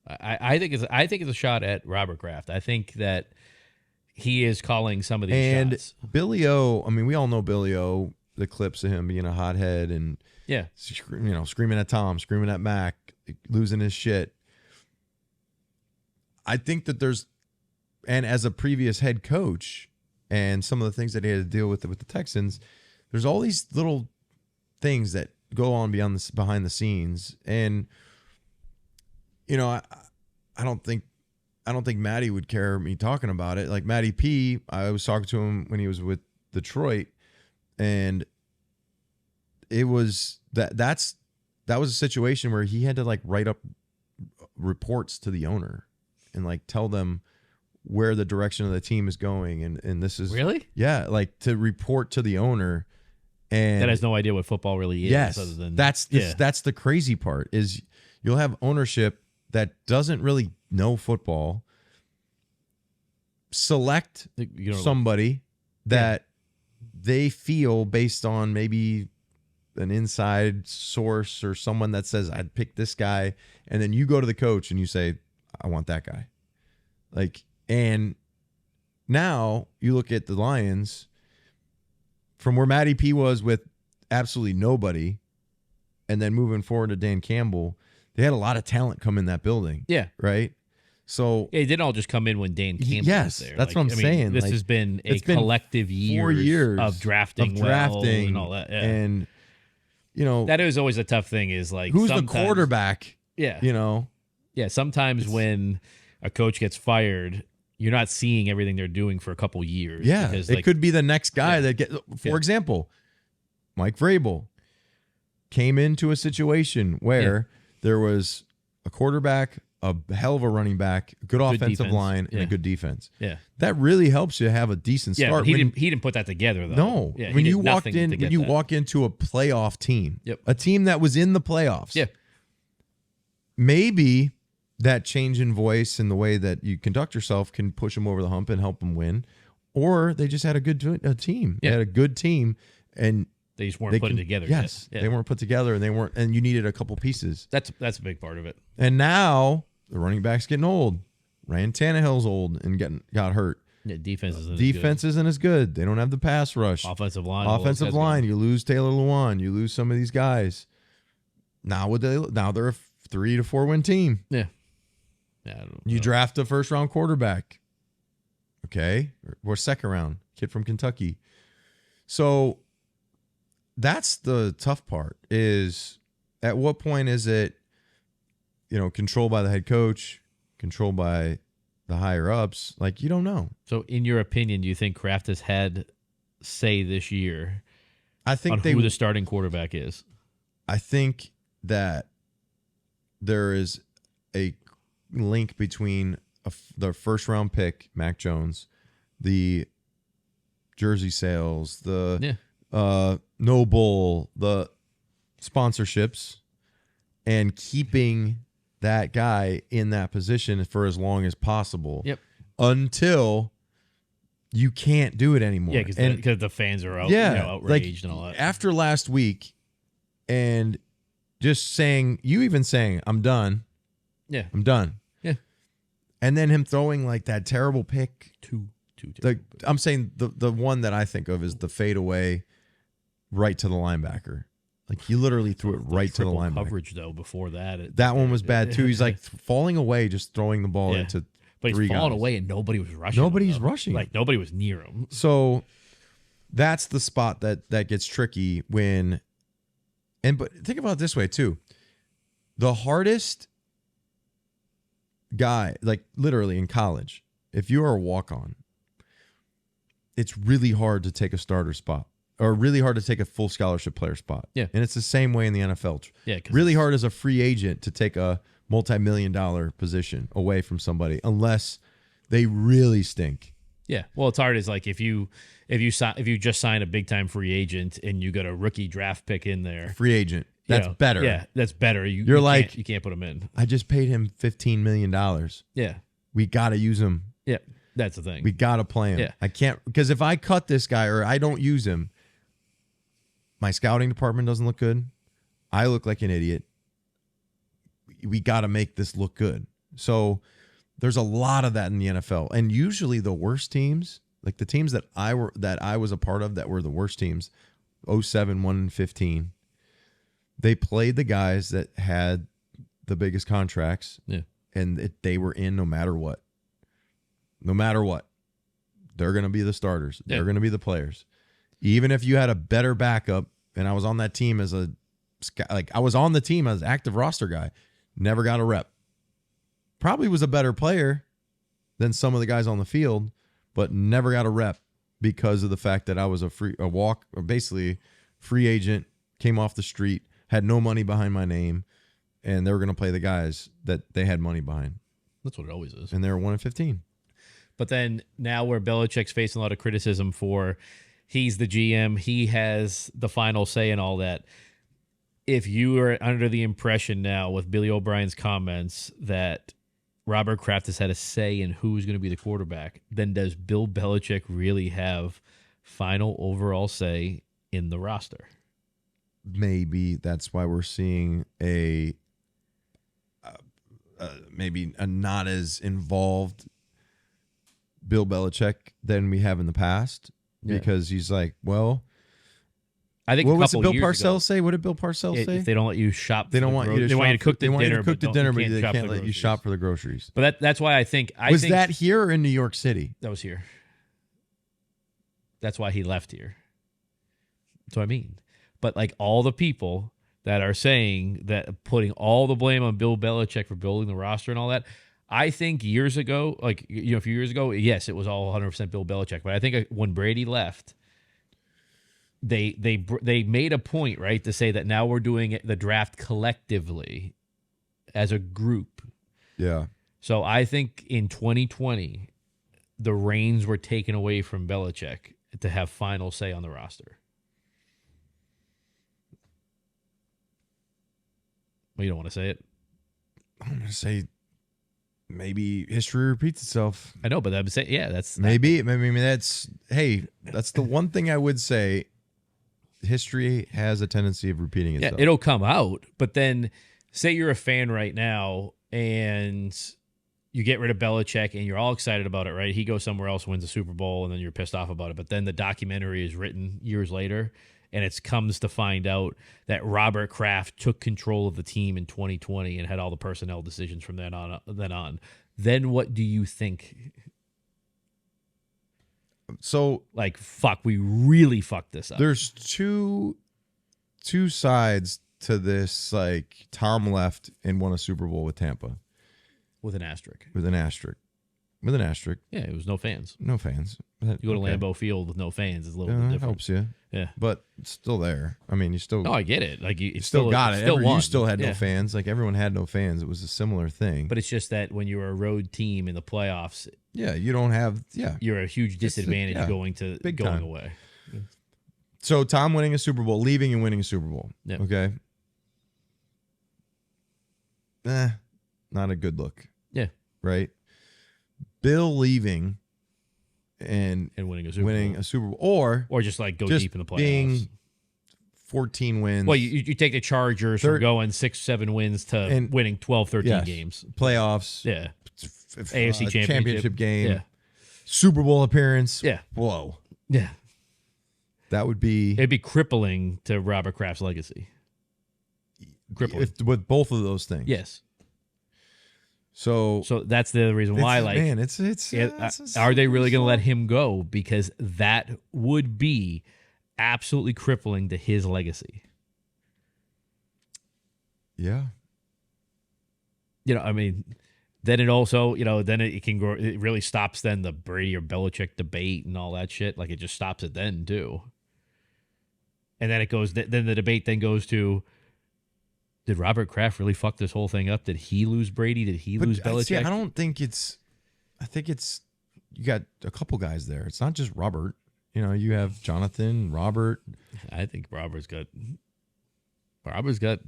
I think it's a shot at Robert Kraft. I think that he is calling some of these shots. And Billy O, I mean, we all know Billy O, the clips of him being a hothead and screaming at Tom, screaming at Mac, losing his shit. I think that and as a previous head coach and some of the things that he had to deal with the Texans, there's all these little things that go on behind the scenes. And I don't think Matty would care me talking about it. Like Matty P, I was talking to him when he was with Detroit, and it was that was a situation where he had to like write up reports to the owner and like tell them where the direction of the team is going, and this is really like to report to the owner. And that has no idea what football really is. Yes, other than, that's the crazy part is you'll have ownership that doesn't really know football select somebody that they feel based on maybe an inside source or someone that says I'd pick this guy, and then you go to the coach and you say I want that guy. Like, and now you look at the Lions from where Matty P was with absolutely nobody, and then moving forward to Dan Campbell, they had a lot of talent come in that building. Yeah. Right? So it didn't all just come in when Dan Campbell was there. That's what I'm saying. This has been a collective 4 years of drafting well and all that. Yeah. And, that is always a tough thing is like who's the quarterback? Yeah. Yeah, sometimes when a coach gets fired, you're not seeing everything they're doing for a couple years. Yeah, because, it could be the next guy that get. For example, Mike Vrabel came into a situation where there was a quarterback, a hell of a running back, a good offensive defense. line, and a good defense. Yeah, that really helps you have a decent start. But he didn't put that together though. No, when you walk into a playoff team, a team that was in the playoffs, maybe that change in voice and the way that you conduct yourself can push them over the hump and help them win. or they just had a good team. Yeah. They had a good team, and they just weren't putting together. Yes, yet. They weren't put together, and you needed a couple pieces. That's a big part of it. And now the running back's getting old. Ryan Tannehill's old and got hurt. Yeah, defense isn't as good. They don't have the pass rush. Offensive line. You lose Taylor Lewan. You lose some of these guys. Now they're a 3 to 4 win team. Yeah. You draft a first round quarterback. Okay, or second round kid from Kentucky. So that's the tough part. Is at what point is it, controlled by the head coach, controlled by the higher ups? Like, you don't know. So, in your opinion, do you think Kraft has had say this year? I think who the starting quarterback is. I think that there is a link between the first round pick, Mac Jones, the jersey sales, the No Bowl, the sponsorships, and keeping that guy in that position for as long as possible. Yep. Until you can't do it anymore. Yeah, because the fans are outraged and all that. After last week, and just saying, I'm done. Yeah. I'm done. Yeah. And then him throwing like that terrible pick. I'm saying the one that I think of is the fadeaway right to the linebacker. Like, he literally threw it right to the linebacker. Coverage, though, before that. That one was bad, too. He's like falling away, just throwing the ball into But he's falling guys. away and nobody was rushing. Nobody's rushing. Like, nobody was near him. So that's the spot that gets tricky when... But think about it this way, too. The hardest guy, like literally in college, if you are a walk-on, it's really hard to take a starter spot, or really hard to take a full scholarship player spot. Yeah. And it's the same way in the NFL. Yeah. Really hard as a free agent to take a multi-million-dollar position away from somebody unless they really stink. Yeah. Well, it's hard as like if you just sign a big-time free agent and you got a rookie draft pick in there. Free agent. That's better. Yeah, that's better. You can't put him in. I just paid him $15 million. Yeah. We got to use him. Yeah. That's the thing. We got to play him. Yeah. I can't, because if I cut this guy or I don't use him, my scouting department doesn't look good. I look like an idiot. We got to make this look good. So there's a lot of that in the NFL. And usually the worst teams, like the teams that I was a part of that were the worst teams, 07, 1-15, they played the guys that had the biggest contracts. Yeah. And they were in no matter what. No matter what. They're going to be the starters. Yeah. They're going to be the players. Even if you had a better backup, and I was on that team as I was on the team as active roster guy, never got a rep. Probably was a better player than some of the guys on the field, but never got a rep because of the fact that I was basically free agent, came off the street, had no money behind my name, and they were going to play the guys that they had money behind. That's what it always is. And they were 1-15. But then now where Belichick's facing a lot of criticism for he's the GM, he has the final say and all that. If you are under the impression now with Billy O'Brien's comments that Robert Kraft has had a say in who's going to be the quarterback, then does Bill Belichick really have final overall say in the roster? Maybe that's why we're seeing maybe a not as involved Bill Belichick than we have in the past, because he's like, well, I think what was it Bill Parcells say? What did Bill Parcells say? If they don't let you shop, they don't want you to. They want you to cook the dinner. They want you to cook the dinner, but they can't can't let you shop for the groceries. But that's why I think was that here or in New York City? That was here. That's why he left here. That's what I mean. But like all the people that are saying that, putting all the blame on Bill Belichick for building the roster and all that, I think years ago, a few years ago, yes, it was all 100% Bill Belichick. But I think when Brady left, they made a point, right, to say that now we're doing the draft collectively as a group. Yeah. So I think in 2020, the reins were taken away from Belichick to have final say on the roster. Well, you don't want to say it? I'm going to say maybe history repeats itself. I know, but I'm saying, yeah, that's maybe. I mean, that's the one thing I would say. History has a tendency of repeating itself. Yeah, it'll come out, but then say you're a fan right now and you get rid of Belichick and you're all excited about it, right? He goes somewhere else, wins the Super Bowl, and then you're pissed off about it. But then the documentary is written years later, and it comes to find out that Robert Kraft took control of the team in 2020 and had all the personnel decisions from then on. Then what do you think? So, like, fuck, we really fucked this up. There's two sides to this. Like, Tom left and won a Super Bowl with Tampa. With an asterisk. With an asterisk. Yeah, it was no fans. No fans. You go to Lambeau Field with no fans, it's a little bit different. Helps you. Yeah. But it's still there. I mean, you still... No, I get it. Like, you still got it. You still had no no fans. Like, everyone had no fans. It was a similar thing. But it's just that when you're a road team in the playoffs... Yeah, you don't have... Yeah. You're a huge disadvantage going time. away. Yeah. So, Tom winning a Super Bowl, leaving and winning a Super Bowl. Yeah. Okay? Not a good look. Yeah. Right? Bill leaving and winning a Super Bowl. Or just like go deep in the playoffs. Being 14 wins. Well, you take the Chargers from going 6-7 wins to winning 12-13 games. Playoffs. Yeah. AFC championship game. Yeah. Super Bowl appearance. Yeah. Whoa. Yeah. That would be... It'd be crippling to Robert Kraft's legacy. Crippling. With both of those things. Yes. So that's the reason why, like, man, are they really going to let him go? Because that would be absolutely crippling to his legacy. Yeah. You know, I mean, then it also, then it can go. It really stops then the Brady or Belichick debate and all that shit. Like, it just stops it then too. And then it goes. Then the debate then goes to: did Robert Kraft really fuck this whole thing up? Did he lose Brady? Did he lose Belichick? See, I don't think it's... I think it's... You got a couple guys there. It's not just Robert. You have Jonathan, Robert. I think Robert's got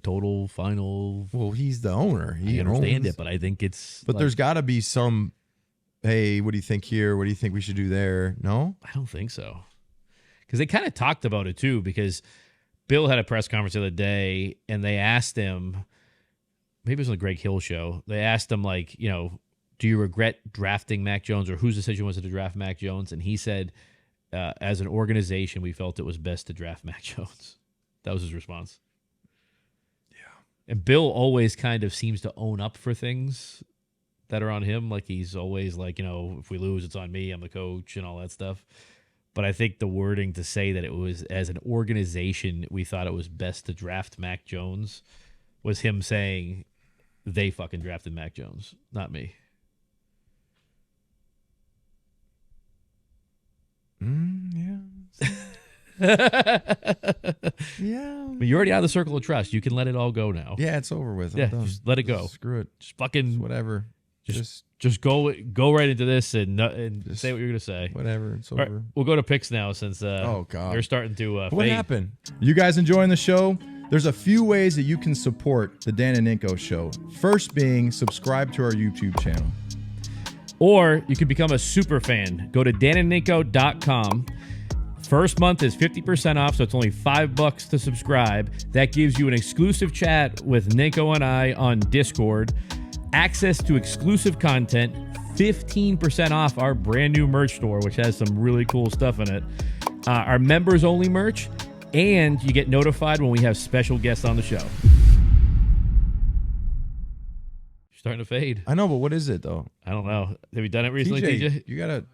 total final... Well, he's the owner. I understand it, but I think it's... But there's got to be some, hey, what do you think here? What do you think we should do there? No? I don't think so. Because they kind of talked about it, too, because... Bill had a press conference the other day, and they asked him, maybe it was on the Greg Hill show, they asked him, like, do you regret drafting Mac Jones, or whose decision was it to draft Mac Jones? And he said, as an organization, we felt it was best to draft Mac Jones. That was his response. Yeah. And Bill always kind of seems to own up for things that are on him. Like, he's always like, if we lose, it's on me, I'm the coach, and all that stuff. But I think the wording to say that it was, as an organization, we thought it was best to draft Mac Jones was him saying they fucking drafted Mac Jones, not me. Yeah. Yeah. But you're already out of the circle of trust. You can let it all go now. Yeah, it's over with. I'm done. Just let it go. Screw it. Just fucking whatever. Just go right into this and say what you're going to say. Whatever. It's over. Right, we'll go to picks now since oh God, they're starting to what fade. happened? You guys enjoying the show? There's a few ways that you can support the Dan and Ninko Show. First being subscribe to our YouTube channel. Or you can become a super fan. Go to danandninko.com. First month is 50% off, so it's only $5 to subscribe. That gives you an exclusive chat with Ninko and I on Discord, access to exclusive content, 15% off our brand new merch store, which has some really cool stuff in it, our members only merch, and you get notified when we have special guests on the show. You're starting to fade. I know, but what is it though? I don't know. Have you done it recently, TJ? You gotta...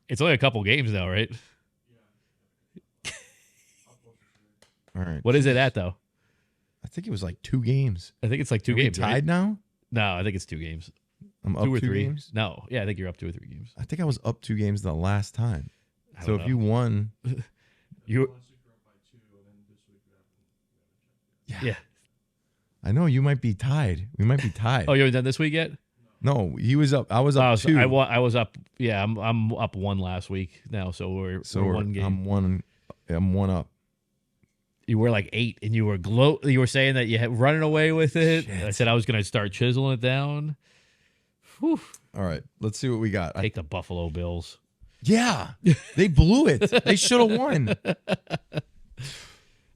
It's only a couple games now, right? All right. What is it at though? I think it was like 2 games. I think it's like 2 games. Tied right? now? No, I think it's 2 games. I'm up 2 or 3 games? No. Yeah, I think you're up 2 or 3 games. I think I was up 2 games the last time. So if know. you won... you... Yeah. I know, you might be tied. We might be tied. Oh, you haven't done this week yet? No, he was up. I was up 2. I was up. Yeah, I'm up 1 last week now, so we're 1 game. I'm 1 up. You were like 8, and you were saying that you had running away with it. Shit. I said I was going to start chiseling it down. Whew. All right, let's see what we got. Take the Buffalo Bills. Yeah, they blew it. They should have won.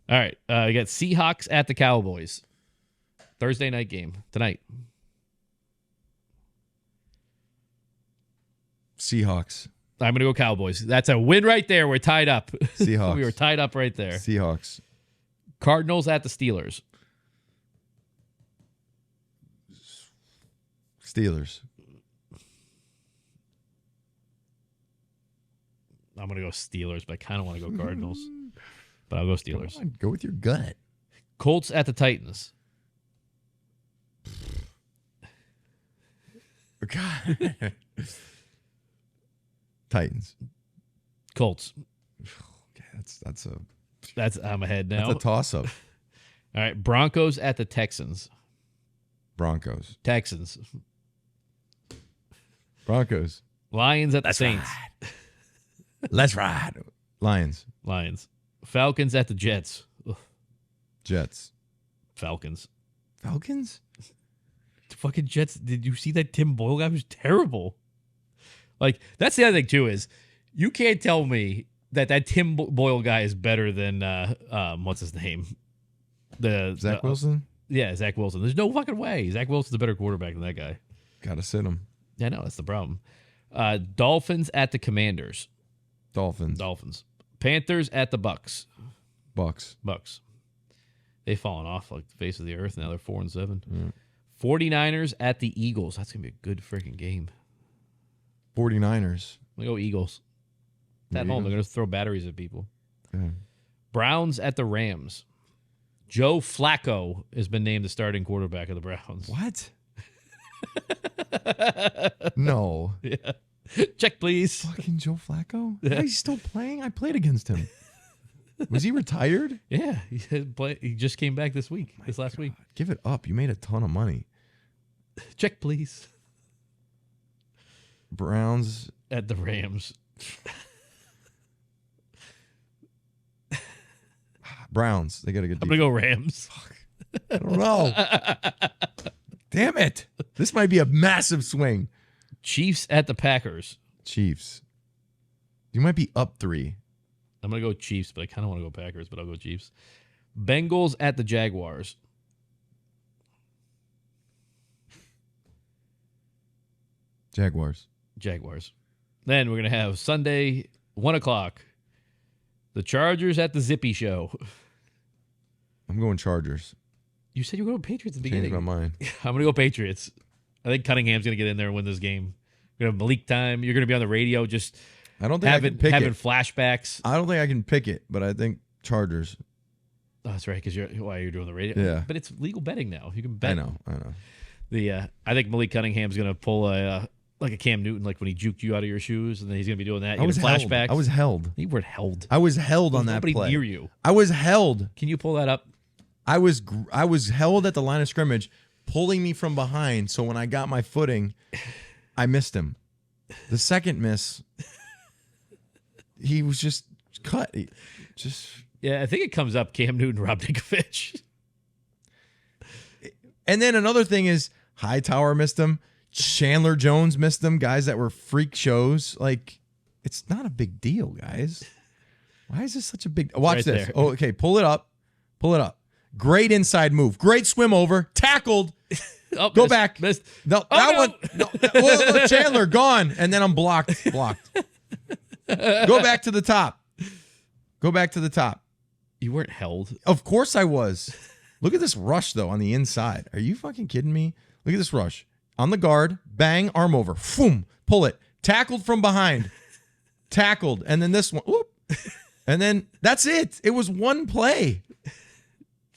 All right, we got Seahawks at the Cowboys. Thursday night game tonight. Seahawks. I'm going to go Cowboys. That's a win right there. We're tied up. Seahawks. We were tied up right there. Seahawks. Cardinals at the Steelers. Steelers. I'm going to go Steelers, but I kind of want to go Cardinals. But I'll go Steelers. Come on, go with your gut. Colts at the Titans. God. Titans. Colts. Okay, That's I'm ahead now. that's a toss-up. All right, Broncos at the Texans. Broncos. Texans. Broncos. Lions at the Saints. Let's ride. Lions. Lions. Falcons at the Jets. Ugh. Jets. Falcons. Falcons? The fucking Jets. Did you see that Tim Boyle guy? Was terrible. Like, that's the other thing, too, is you can't tell me that Tim Boyle guy is better than, what's his name? Zach Wilson? Yeah, Zach Wilson. There's no fucking way. Zach Wilson's a better quarterback than that guy. Gotta sit him. Yeah, no, that's the problem. Dolphins at the Commanders. Dolphins. Panthers at the Bucks. Bucks. They've fallen off like the face of the earth now. They're 4-7. Yeah. 49ers at the Eagles. That's going to be a good freaking game. 49ers. I'm going to go Eagles. At home, they're going to throw batteries at people. Yeah. Browns at the Rams. Joe Flacco has been named the starting quarterback of the Browns. What? No. Yeah. Check, please. Fucking Joe Flacco? Yeah. He's still playing? I played against him. Was he retired? Yeah. He just came back this last week. Give it up. You made a ton of money. Check, please. Browns at the Rams. Browns. They got a good defense. I'm going to go Rams. Fuck. I don't know. Damn it. This might be a massive swing. Chiefs at the Packers. Chiefs. You might be up 3. I'm going to go Chiefs, but I kind of want to go Packers, but I'll go Chiefs. Bengals at the Jaguars. Jaguars. Then we're going to have Sunday, 1 o'clock. The Chargers at the Zippy Show. I'm going Chargers. You said you were going Patriots at the beginning. Changed my mind. I'm going to go Patriots. I think Cunningham's going to get in there and win this game. We're going to have Malik time. You're going to be on the radio just I don't think I can pick having it. Flashbacks. I don't think I can pick it, but I think Chargers. Oh, that's right, because you're doing the radio. Yeah. But it's legal betting now. You can bet. I know. I think Malik Cunningham's going to pull a Cam Newton, like when he juked you out of your shoes, and then he's going to be doing that. I was flashbacks. I was held. You weren't held. I was held on that play. Nobody near you. I was held. Can you pull that up? I was held at the line of scrimmage, pulling me from behind. So when I got my footing, I missed him. The second miss, he was just cut. Yeah, I think it comes up Cam Newton, Rob Ninkovich. And then another thing is Hightower missed him. Chandler Jones missed them. Guys that were freak shows. Like, it's not a big deal, guys. Why is this such a big... Watch right this. there. Oh, okay, pull it up. Great inside move. Great swim over. Tackled. Go back. Missed. No, one. No, look, Chandler, gone. And then I'm blocked. Go back to the top. You weren't held. Of course I was. Look at this rush, though, on the inside. Are you fucking kidding me? Look at this rush. On the guard, bang, arm over, boom, pull it, tackled from behind, tackled, and then this one, whoop, and then that's it. It was one play. I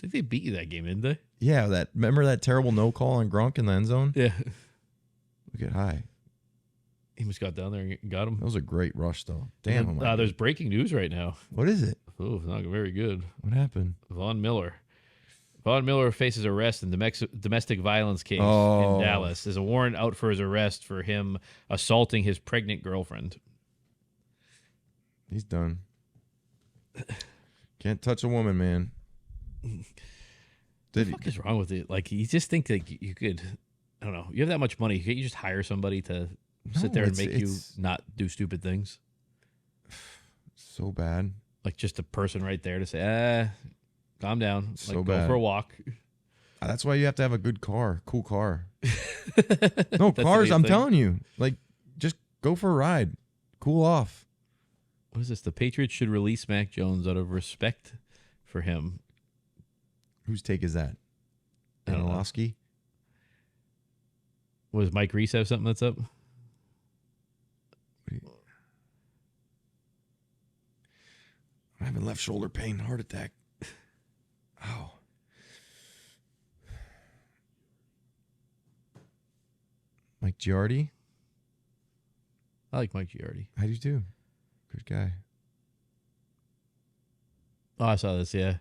think they beat you that game, didn't they? Yeah, remember that terrible no call on Gronk in the end zone? Yeah. Look at High. He just got down there and got him. That was a great rush, though. Damn. There's breaking news right now. What is it? Oh, not very good. What happened? Von Miller faces arrest in domestic violence case in Dallas. There's a warrant out for his arrest for him assaulting his pregnant girlfriend. He's done. Can't touch a woman, man. What the fuck is wrong with it? Like, you just think that you could... I don't know. You have that much money. Can't you just hire somebody to sit there and make you not do stupid things? So bad. Like just a person right there to say, calm down. So like, bad. Go for a walk. That's why you have to have a good car, cool car. No, cars, I'm telling you. Like, just go for a ride. Cool off. What is this? The Patriots should release Mac Jones out of respect for him. Whose take is that? Colonoscopy? Does Mike Reese have something that's up? I'm having left shoulder pain, heart attack. Ow. Mike Giardi? I like Mike Giardi. I do too. Good guy. Oh, I saw this, yeah.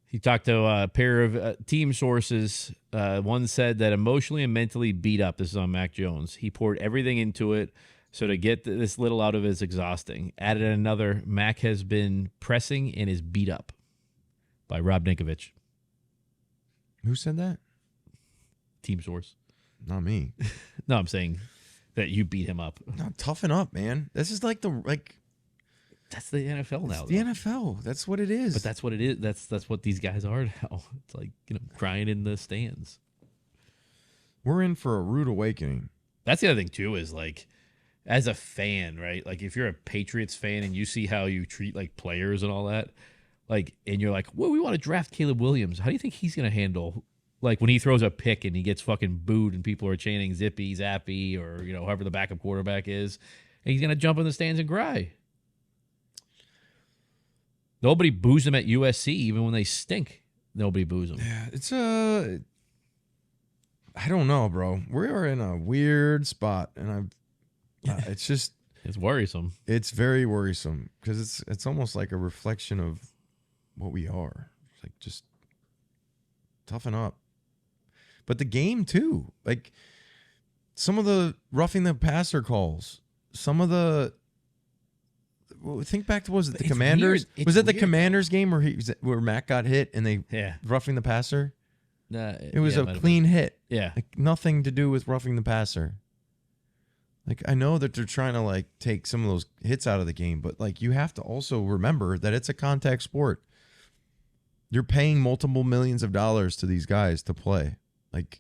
He talked to a pair of team sources. One said that emotionally and mentally beat up. This is on Mac Jones. He poured everything into it, so to get this little out of it is exhausting. Added another, Mac has been pressing and is beat up by Rob Ninkovich. Who said that? Team source. Not me. No, I'm saying that you beat him up. No, toughen up, man. This is like that's the NFL now. The NFL. That's what it is. But that's what it is. That's what these guys are now. It's like, crying in the stands. We're in for a rude awakening. That's the other thing too, is like, as a fan, right? Like if you're a Patriots fan and you see how you treat like players and all that, like, and you're like, well, we want to draft Caleb Williams. How do you think he's going to handle, like, when he throws a pick and he gets fucking booed and people are chanting Zippy, Zappe, or, whoever the backup quarterback is, and he's going to jump in the stands and cry. Nobody boos him at USC, even when they stink. Nobody boos him. Yeah, it's I don't know, bro. We are in a weird spot, and it's just it's worrisome. It's very worrisome because it's almost like a reflection of what we are. It's like, just toughen up. But the game too, like some of the roughing the passer calls, some of the. Think back to, was it the Commanders? Was it the Commanders game where Mac got hit and they roughing the passer? It was a clean hit. Yeah, like nothing to do with roughing the passer. Like, I know that they're trying to like take some of those hits out of the game, but like you have to also remember that it's a contact sport. You're paying multiple millions of dollars to these guys to play. Like,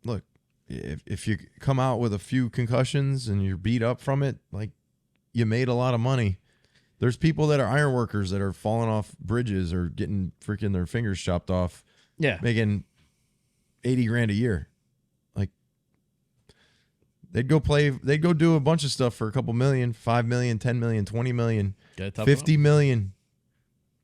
look, if you come out with a few concussions and you're beat up from it, like, you made a lot of money. There's people that are iron workers that are falling off bridges or getting freaking their fingers chopped off. Yeah. Making $80,000 a year. Like, they'd go do a bunch of stuff for a couple million, 5 million, 10 million, 20 million, 50 million,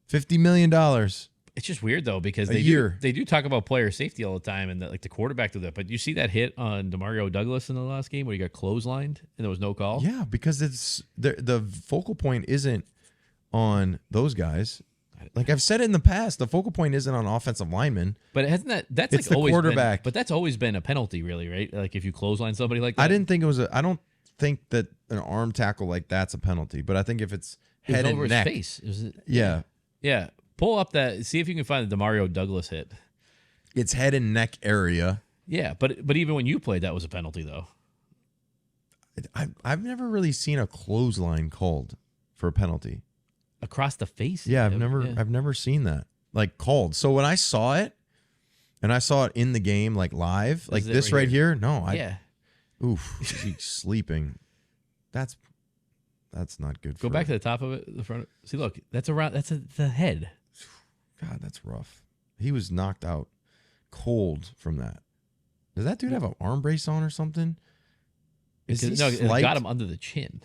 $50 million. It's just weird though, because they do talk about player safety all the time, and like the quarterback did that. But you see that hit on DeMario Douglas in the last game where he got clotheslined and there was no call? Yeah, because it's the focal point isn't on those guys. Like I've said it in the past, the focal point isn't on offensive linemen. But that's it's like the always quarterback. But that's always been a penalty, really, right? Like if you clothesline somebody like that. I don't think that an arm tackle like that's a penalty. But I think if it's head and over neck, his face. Yeah. Pull up that. See if you can find the DeMario Douglas hit. It's head and neck area. Yeah, but even when you played, that was a penalty though. I've never really seen a clothesline called for a penalty across the face. Yeah, I've never seen that like called. So when I saw it, and I saw it in the game like live, like this right here. No, oof, he's sleeping. That's not good. Go back to the top of it, the front. See, look, that's the head. God, that's rough. He was knocked out cold from that. Does that dude have an arm brace on or something? It got him under the chin.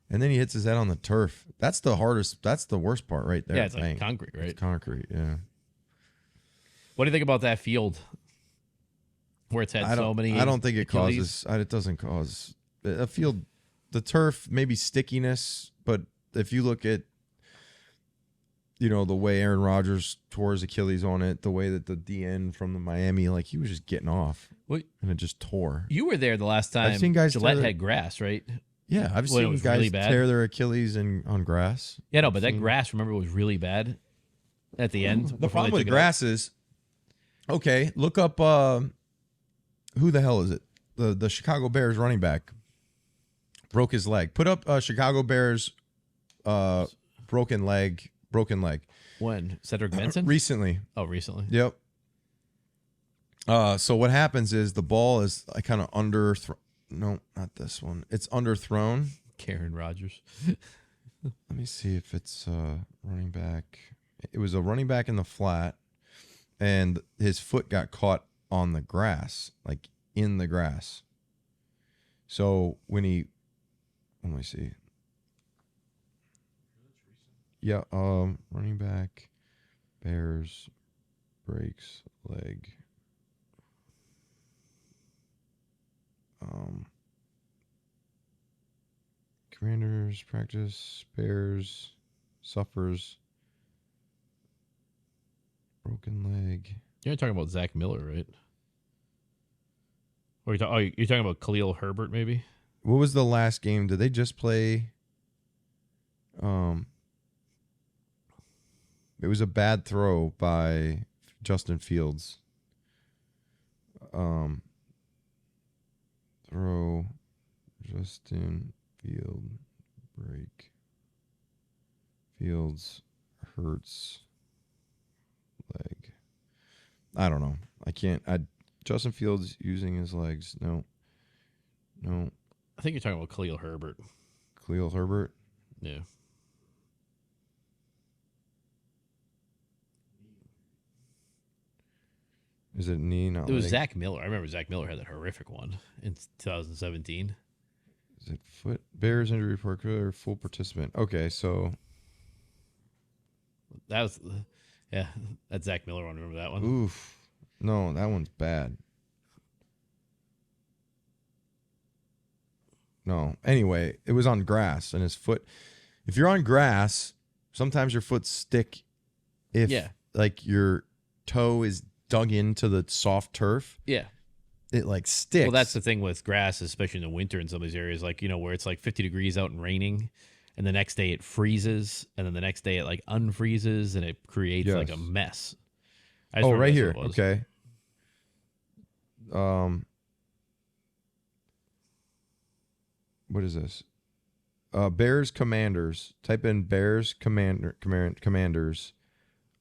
And then he hits his head on the turf. That's the hardest. That's the worst part right there. Yeah, it's like concrete, right? It's concrete, yeah. What do you think about that field where it's had so many? I don't think it causes. It doesn't cause a field. The turf, maybe stickiness, but if you look at, the way Aaron Rodgers tore his Achilles on it, the way that the DN from the Miami, like he was just getting off, and it just tore. You were there the last time. I've seen guys Gillette had grass, right? Yeah, I've seen guys really tear their Achilles on grass. Yeah, no, but that grass, remember, was really bad at the end. The problem with grass is Okay, look up who the hell is it? The Chicago Bears running back broke his leg. Put up Chicago Bears broken leg. When? Cedric Benson? Recently. Oh, recently. Yep. So what happens is the ball is kind of no, not this one. It's underthrown. Karen Rodgers. Let me see if it's running back. It was a running back in the flat, and his foot got caught on the grass, like in the grass. So when he, let me see. Yeah, running back, Bears, breaks leg. Commanders practice, Bears suffers broken leg. You're talking about Zach Miller, right? Or you're talking about Khalil Herbert, maybe? What was the last game? Did they just play? It was a bad throw by Justin Fields. Throw Justin break. Fields hurts leg. I don't know. I can't. Justin Fields using his legs. No. I think you're talking about Khalil Herbert. Khalil Herbert? Yeah. Is it knee? Not it was leg? Zach Miller. I remember Zach Miller had that horrific one in 2017. Is it foot? Bears injury report or full participant? Okay, so that was, yeah, that's Zach Miller one. Remember that one? Oof. No, that one's bad. No. Anyway, it was on grass, and his foot. If you're on grass, sometimes your foot stick. If like your toe is dug into the soft turf. Yeah. It like sticks. Well, that's the thing with grass, especially in the winter in some of these areas, like, where it's like 50 degrees out and raining, and the next day it freezes, and then the next day it like unfreezes, and it creates like a mess. Oh, right here. Okay. What is this? Bears Commanders. Type in Bears Commanders.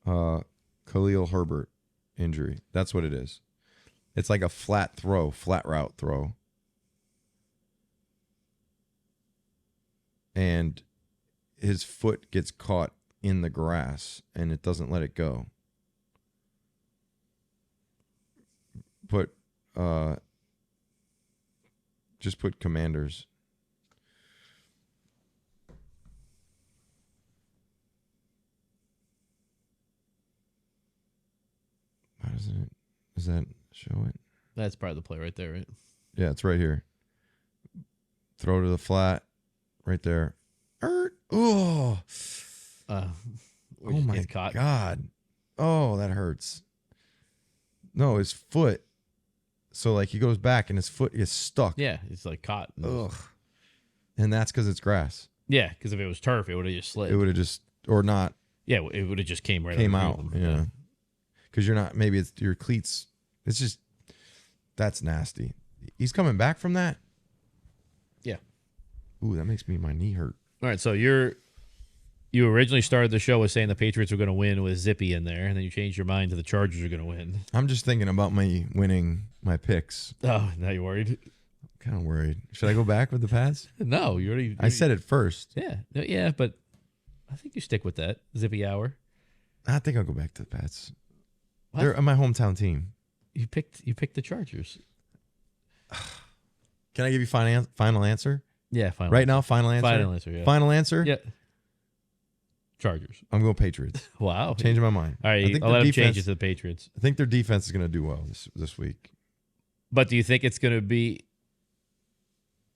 Khalil Herbert injury. That's what it is. It's like a flat route throw. And his foot gets caught in the grass, and it doesn't let it go. Just put Commanders. Why doesn't it? Does that show it? That's probably the play right there, right? Yeah, it's right here. Throw to the flat, right there. Oh, oh my God! Oh, that hurts. No, his foot. So like he goes back and his foot gets stuck. Yeah, it's like caught. Ugh. And that's because it's grass. Yeah, because if it was turf, it would have just slid. It would have just, or not. Yeah, it would have just came out. Yeah. Because you're not, maybe it's your cleats. It's just, that's nasty. He's coming back from that? Yeah. Ooh, that makes my knee hurt. All right, so you originally started the show with saying the Patriots were going to win with Zappe in there, and then you changed your mind to the Chargers are going to win. I'm just thinking about me winning my picks. Oh, now you're worried? Kind of worried. Should I go back with the Pats? No, you already. I said it first. Yeah, but I think you stick with that Zappe hour. I think I'll go back to the Pats. What? They're my hometown team. You picked the Chargers. Can I give you final answer? Yeah, final. Right now, final answer. Final answer. Yeah. Final answer. Yeah. Chargers. I'm going Patriots. Wow. Changing my mind. All right, I'll let him change it to the Patriots. I think their defense is going to do well this week. But do you think it's going to be?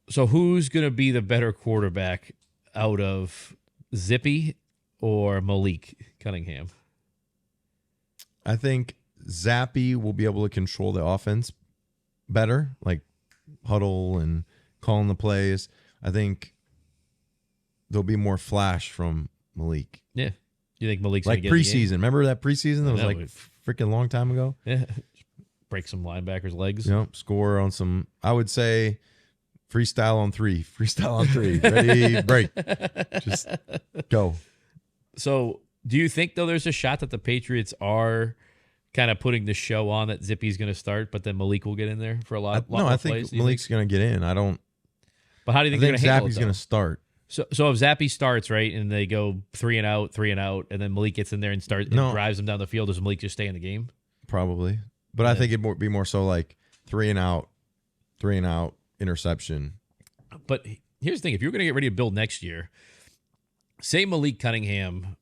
So who's going to be the better quarterback out of Zappe or Malik Cunningham? I think Zappe will be able to control the offense better, like huddle and calling the plays. I think there'll be more flash from Malik. Yeah. You think Malik's like going to get preseason? Remember that preseason? That was like freaking long time ago. Yeah. Break some linebackers' legs. Yep. Score on some, I would say, freestyle on 3. Freestyle on 3. Ready, break. Just go. So do you think, though, there's a shot that the Patriots are kind of putting the show on that Zippy's going to start, but then Malik will get in there for a lot more I plays? think Malik's going to get in. I don't. But how do you think they're going to handle it? Zappe's going to start. So if Zappe starts, right, and they go 3 and out, and then Malik gets in there and drives them down the field, does Malik just stay in the game? Probably. But I think it'd be more so like 3 and out, interception. But here's the thing. If you're going to get ready to build next year, say Malik Cunningham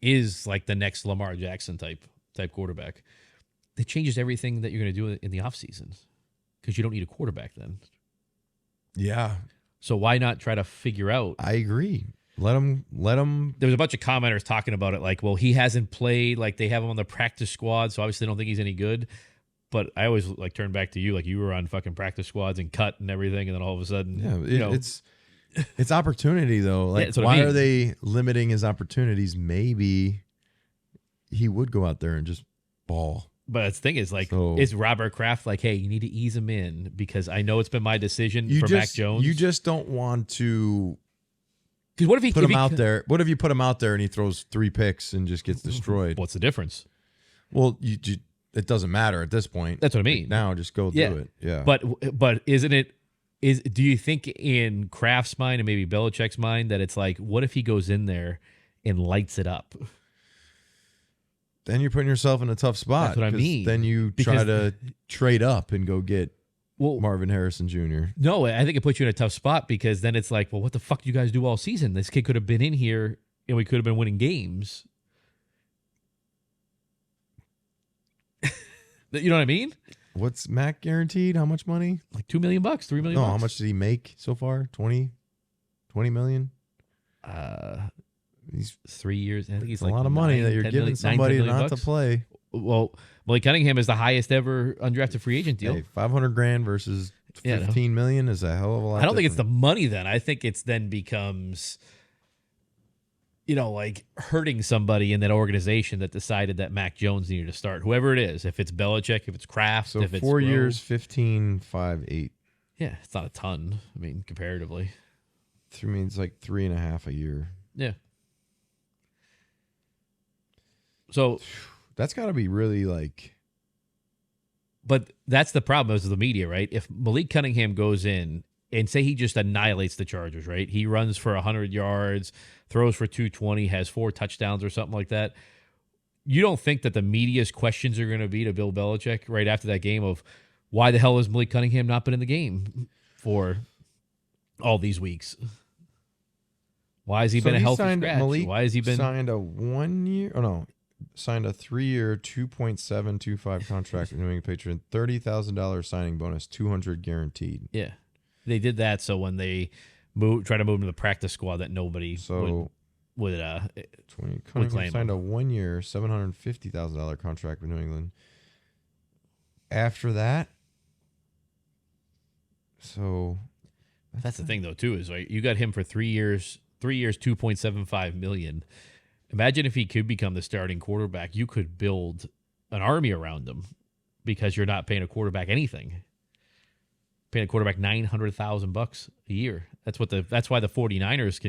is like the next Lamar Jackson type quarterback, that changes everything that you're going to do in the offseason because you don't need a quarterback then. Yeah. So why not try to figure out? I agree. Let him. There was a bunch of commenters talking about it like, well, he hasn't played. Like, they have him on the practice squad, so obviously they don't think he's any good. But I always like turn back to you. Like, you were on fucking practice squads and cut and everything, and then all of a sudden, it's opportunity, though. Like, why are they limiting his opportunities? Maybe he would go out there and just ball. But the thing is, like, is Robert Kraft like, hey, you need to ease him in because I know it's been my decision for Mac Jones. You just don't want to. Because what if he put him out there? What if you put him out there and he throws 3 picks and just gets destroyed? What's the difference? Well, it doesn't matter at this point. That's what I mean. Now just go do it. Yeah. But isn't it? Do you think in Kraft's mind and maybe Belichick's mind that it's like, what if he goes in there and lights it up? Then you're putting yourself in a tough spot. That's what I mean. Then you try to trade up and go get Marvin Harrison Jr. No, I think it puts you in a tough spot because then it's like, well, what the fuck do you guys do all season? This kid could have been in here and we could have been winning games. You know what I mean? What's Mac guaranteed? How much money? Like $2 million, $3 million. No, how much did he make so far? 20 million? He's 3 years. I think he's a lot of money that you're giving somebody not to play. Well, Malik Cunningham is the highest ever undrafted free agent deal. Hey, $500,000 versus $15 million is a hell of a lot. I don't think it's the money then. I think it's then becomes, like hurting somebody in that organization that decided that Mac Jones needed to start. Whoever it is, if it's Belichick, if it's Kraft, so if it's 4 years, 15, 5, 8. Yeah, it's not a ton. I mean, comparatively. I mean, it's like 3.5 a year. Yeah. So that's got to be really like. But that's the problem is the media, right? If Malik Cunningham goes in and say he just annihilates the Chargers, right? He runs for 100 yards, throws for 220, has 4 touchdowns or something like that. You don't think that the media's questions are going to be to Bill Belichick right after that game of why the hell has Malik Cunningham not been in the game for all these weeks? Why has he been a healthy scratch? Malik why has he been signed a 1 year? Oh no. Signed a 3-year, $2.725 contract with New England Patriots, $30,000 signing bonus, $200 guaranteed. Yeah, they did that so when they try to move him to the practice squad, that nobody would Cunningham signed a 1 year, $750,000 contract with New England. After that, so that's the thing though too is right. You got him for 3 years, $2.75 million. Imagine if he could become the starting quarterback. You could build an army around him because you're not paying a quarterback anything. Paying a quarterback $900,000 a year. That's why the 49ers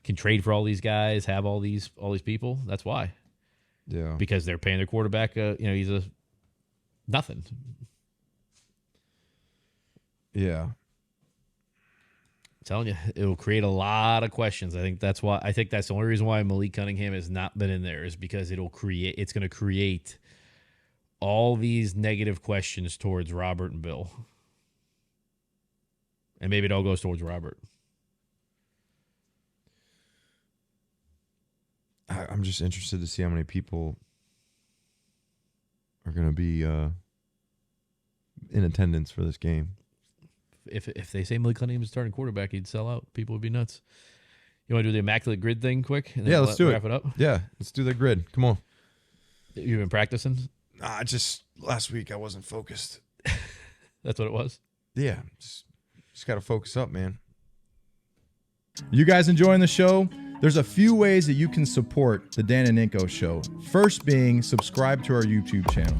can trade for all these guys, have all these people. That's why. Yeah. Because they're paying their quarterback. He's a nothing. Yeah. I'm telling you, it will create a lot of questions. I think that's the only reason why Malik Cunningham has not been in there is because it's going to create all these negative questions towards Robert and Bill. And maybe it all goes towards Robert. I'm just interested to see how many people are going to be in attendance for this game. If they say Malik Cunningham is starting quarterback, he'd sell out. People would be nuts. You want to do the Immaculate Grid thing quick? And let's do it. Wrap it up? Yeah, let's do the grid. Come on. You've been practicing? Just last week I wasn't focused. That's what it was? Yeah, just got to focus up, man. You guys enjoying the show? There's a few ways that you can support the Dan and Ninko Show. First being subscribe to our YouTube channel.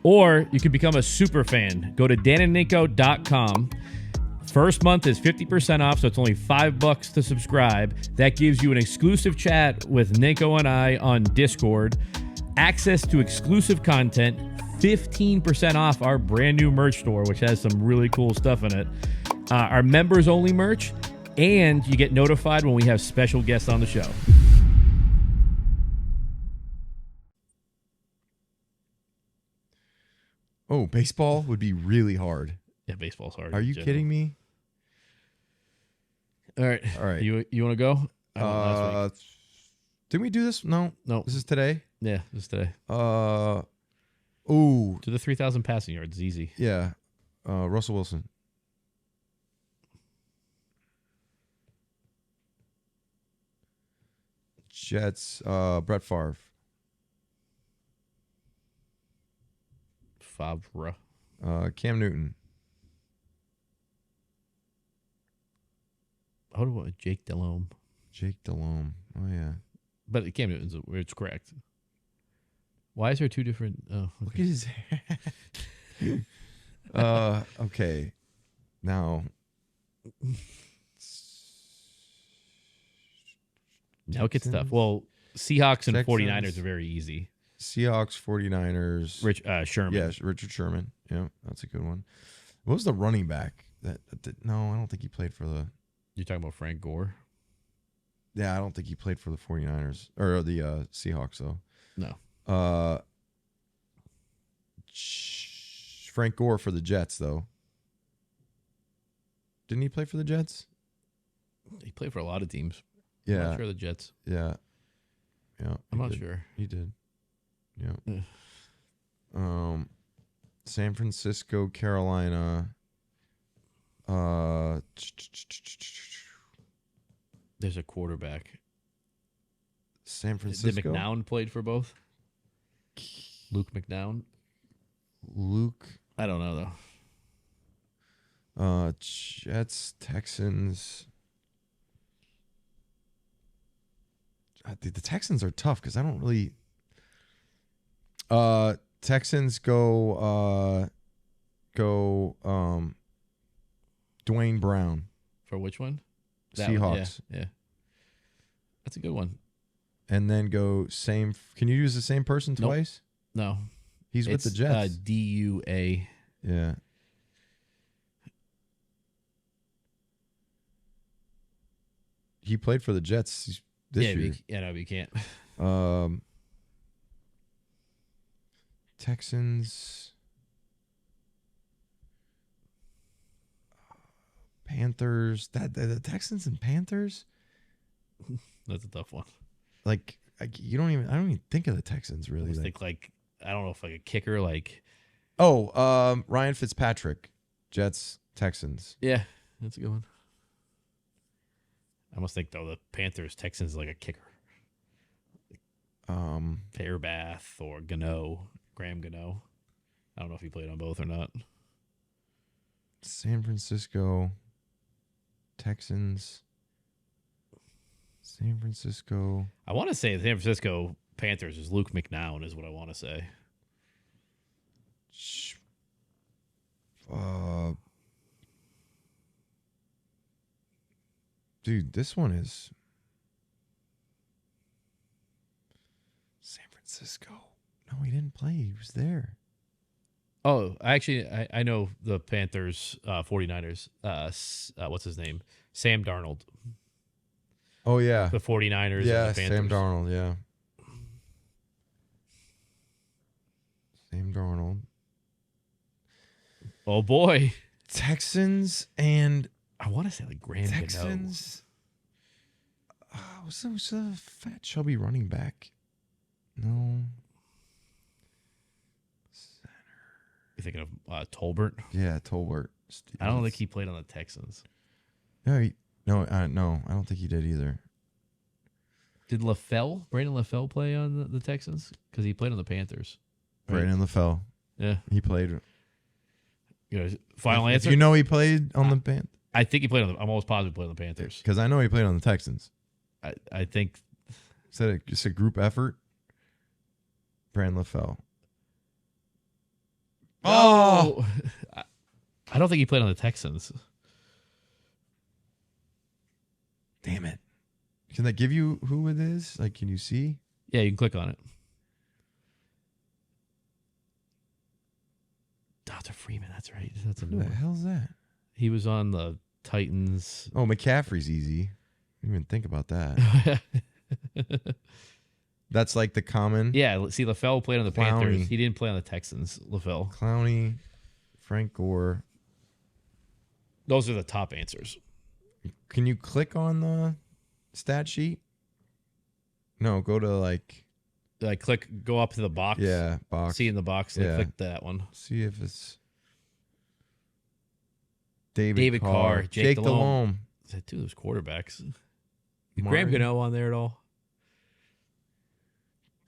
Or you can become a super fan. Go to danandninko.com. First month is 50% off, so it's only $5 to subscribe. That gives you an exclusive chat with Ninko and I on Discord, access to exclusive content, 15% off our brand new merch store, which has some really cool stuff in it, our members-only merch, and you get notified when we have special guests on the show. Oh, baseball would be really hard. Yeah, baseball's hard. Are you kidding me? All right. You want to go? Did we do this? No. This is today. Yeah, this is today. To the 3,000 passing yards. It's easy. Yeah. Russell Wilson. Jets. Brett Favre. Favre. Cam Newton. How do I? Jake Delhomme. Oh, yeah. But Cam Newton's it's correct. Why is there two different? Oh, okay. Look at his hair. Okay. Now. Now it gets tough. Well, Seahawks and Texans. 49ers are very easy. Seahawks, 49ers. Sherman. Yeah, Richard Sherman. Yeah, that's a good one. What was the running back? No, I don't think he played for the... You're talking about Frank Gore? Yeah, I don't think he played for the 49ers. Or the Seahawks, though. No. Frank Gore for the Jets, though. Didn't he play for the Jets? He played for a lot of teams. Yeah. I'm not sure the Jets. Yeah. I'm not sure. He did. Yeah. San Francisco, Carolina. There's a quarterback. San Francisco. Did McNown played for both? Luke McNown? I don't know, though. Jets, Texans. The Texans are tough because I don't really. Texans go Dwayne Brown. For which one? Seahawks. Yeah. That's a good one. And then go same. Can you use the same person twice? No. He's with the Jets. DUA. Yeah. He played for the Jets this year. No, you can't. Texans, Panthers. The Texans and Panthers. That's a tough one. Like I don't even think of the Texans really. I think I don't know if a kicker Ryan Fitzpatrick, Jets, Texans. Yeah, that's a good one. I must think though the Panthers Texans like a kicker. Fairbath or Graham Gano. I don't know if he played on both or not. San Francisco, Texans. San Francisco. I want to say the San Francisco Panthers is Luke McNown is what I want to say. Dude, this one is San Francisco. No, he didn't play. He was there. Oh, actually, I know the Panthers, 49ers. What's his name? Sam Darnold. Oh, yeah. The 49ers. Yeah, and the Panthers. Sam Darnold, yeah. Sam Darnold. Oh, boy. Texans and... I want to say Graham Texans. Was a fat, chubby running back? No. Center. You thinking of Tolbert? Yeah, Tolbert. I don't think he played on the Texans. No, I don't think he did either. Did Brandon LaFell play on the Texans? Because he played on the Panthers. Right? Brandon LaFell. Yeah. He played. Final answer? He played on the Panthers? I think he played I'm almost positive he played on the Panthers. Because I know he played on the Texans. I think. Is that just a group effort? Brand LaFell. Oh! I don't think he played on the Texans. Damn it. Can that give you who it is? Like, can you see? Yeah, you can click on it. Dr. Freeman, that's right. That's a new Who the one. hell's that? He was on the Titans. Oh, McCaffrey's easy. I didn't even think about that. That's like the common. Yeah, see, LaFell played on the Clowney. Panthers. He didn't play on the Texans, LaFell. Clowney, Frank Gore. Those are the top answers. Can you click on the stat sheet? No, go to like Go up to the box. Yeah, box. See in the box, Yeah. click that one. See if it's David Carr, Jake Delhomme. Delhomme. Is that two of those quarterbacks? Is Mari. Graham Gano on there at all?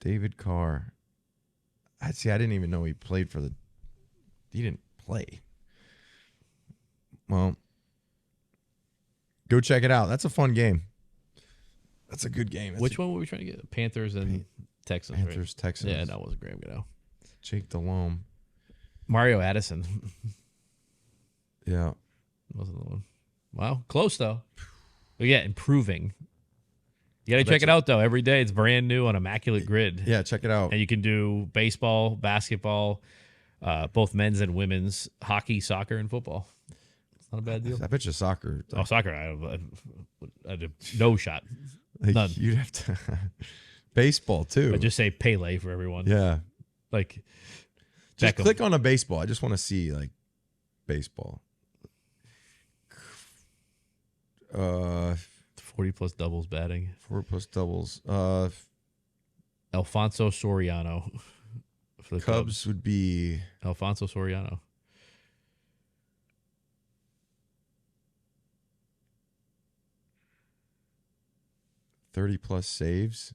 David Carr. I didn't even know he played for the. He didn't play. Well, go check it out. That's a fun game. That's a good game. Which one were we trying to get? Panthers and Texans. Panthers, right? Texans. Yeah, that wasn't Graham Gano. Jake Delhomme. Mario Addison. Yeah. Wasn't the one. Wow, close though. But yeah, improving. You got to check it out though. Every day it's brand new on Immaculate Grid. Yeah, check it out. And you can do baseball, basketball, both men's and women's, hockey, soccer, and football. It's not a bad deal. I bet you soccer. Oh, soccer, I have no shot. Like, None. You'd have to. Baseball too. I just say Pele for everyone. Yeah. Like, Just Beckham. click on a baseball. I just want to see like baseball. 40 plus doubles batting. 4+ doubles. Alfonso Soriano for the Cubs would be Alfonso Soriano. +30 saves.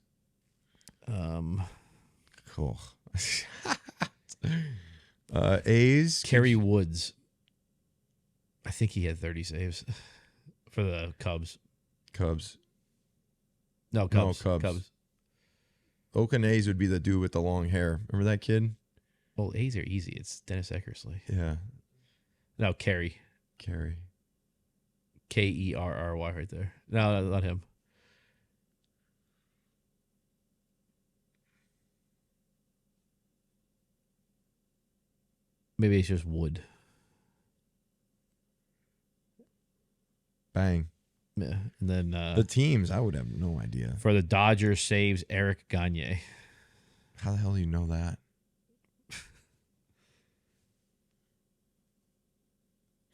Cool. A's. Kerry Woods. I think he had 30 saves for the Cubs. Cubs. No, Cubs. No, Cubs. Oakland A's would be the dude with the long hair. Remember that kid? Well, A's are easy. It's Dennis Eckersley. Yeah. No, Kerry. Kerry. Kerry right there. No, not him. Maybe it's just Wood. Bang. Yeah. And then The teams, I would have no idea. for the Dodgers saves Eric Gagne. How the hell do you know that?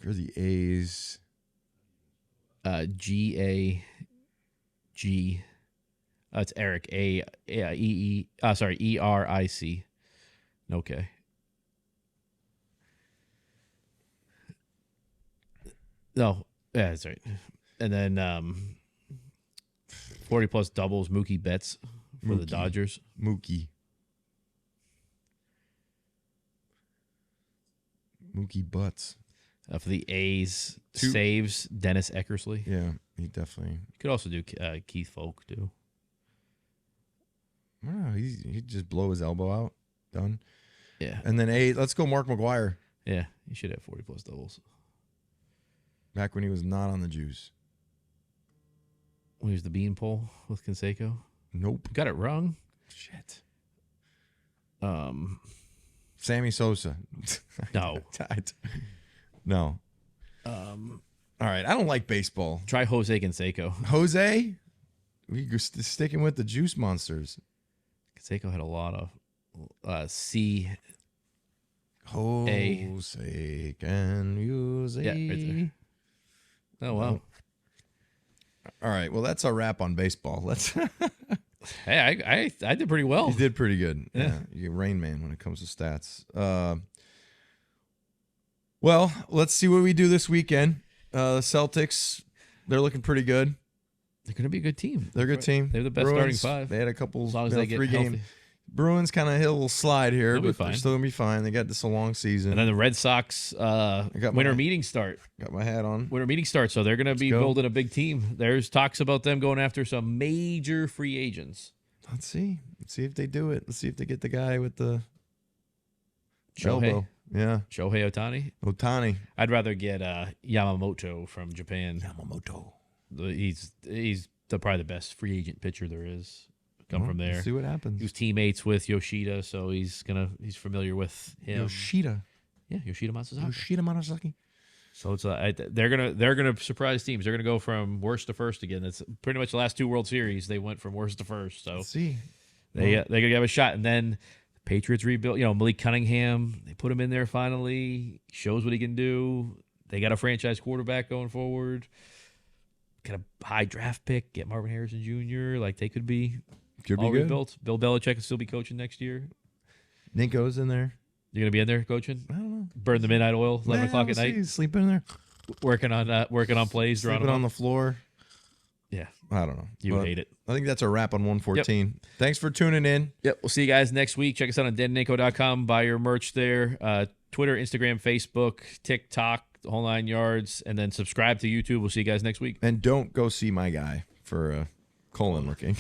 For the A's. G-A-G. It's Eric. E-R-I-C. Okay. No. Yeah, that's right. And then 40 plus doubles, Mookie Betts for the Dodgers. Mookie Butts. For the A's, Two. saves, Dennis Eckersley. Yeah, he definitely. You could also do Keith Folk, too. I don't know. He'd just blow his elbow out. Done. Yeah. And then let's go Mark McGuire. Yeah, he should have 40 plus doubles. Back when he was not on the juice. When he was the beanpole with Canseco. Nope. Got it wrong. Shit. Sammy Sosa. No. No. All right. I don't like baseball. Try Jose Canseco. Jose? We go sticking with the juice monsters. Canseco had a lot of C. Jose can use Yeah, right there. Oh, wow. All right. Well, that's our wrap on baseball. Let's. Hey, I did pretty well. You did pretty good. Yeah. You're Rain Man when it comes to stats. Well, let's see what we do this weekend. The Celtics, they're looking pretty good. They're going to be a good team. They're a good team. They're the best Bruins, starting five. They had a couple, As long as they get three healthy. game. Bruins kind of hit a little slide here, They'll be but fine. they're still going to be fine. They got this a long season. And then the Red Sox winter meeting start. Got my hat on. Winter meeting start, so they're going to be building a big team. There's talks about them going after some major free agents. Let's see. Let's see if they do it. Let's see if they get the guy with the Shohei. elbow. Yeah. Shohei Ohtani. I'd rather get Yamamoto from Japan. Yamamoto. He's probably the best free agent pitcher there is. From there. Let's see what happens. He was teammates with Yoshida, so he's familiar with him. Yoshida. Yeah, Yoshida Masazaki. Yoshida Masazaki. So it's they're gonna surprise teams. They're gonna go from worst to first again. That's pretty much the last 2 World Series. They went from worst to first. So let's see. They're gonna have a shot. And then the Patriots rebuilt. Malik Cunningham. They put him in there finally. Shows what he can do. They got a franchise quarterback going forward. Got a high draft pick. Get Marvin Harrison Jr. Like they could be. Could be all good. rebuilt. Bill Belichick will still be coaching next year. Ninko's in there. You're gonna be in there coaching? I don't know. Burn the midnight oil, 11 o'clock at night. Sleeping in there. Working on plays. Sleeping on the floor. Yeah. I don't know. You would hate it. I think that's a wrap on 114. Yep. Thanks for tuning in. Yep. We'll see you guys next week. Check us out on danandninko.com. Buy your merch there. Twitter, Instagram, Facebook, TikTok, the whole 9 yards. And then subscribe to YouTube. We'll see you guys next week. And don't go see my guy for colon looking.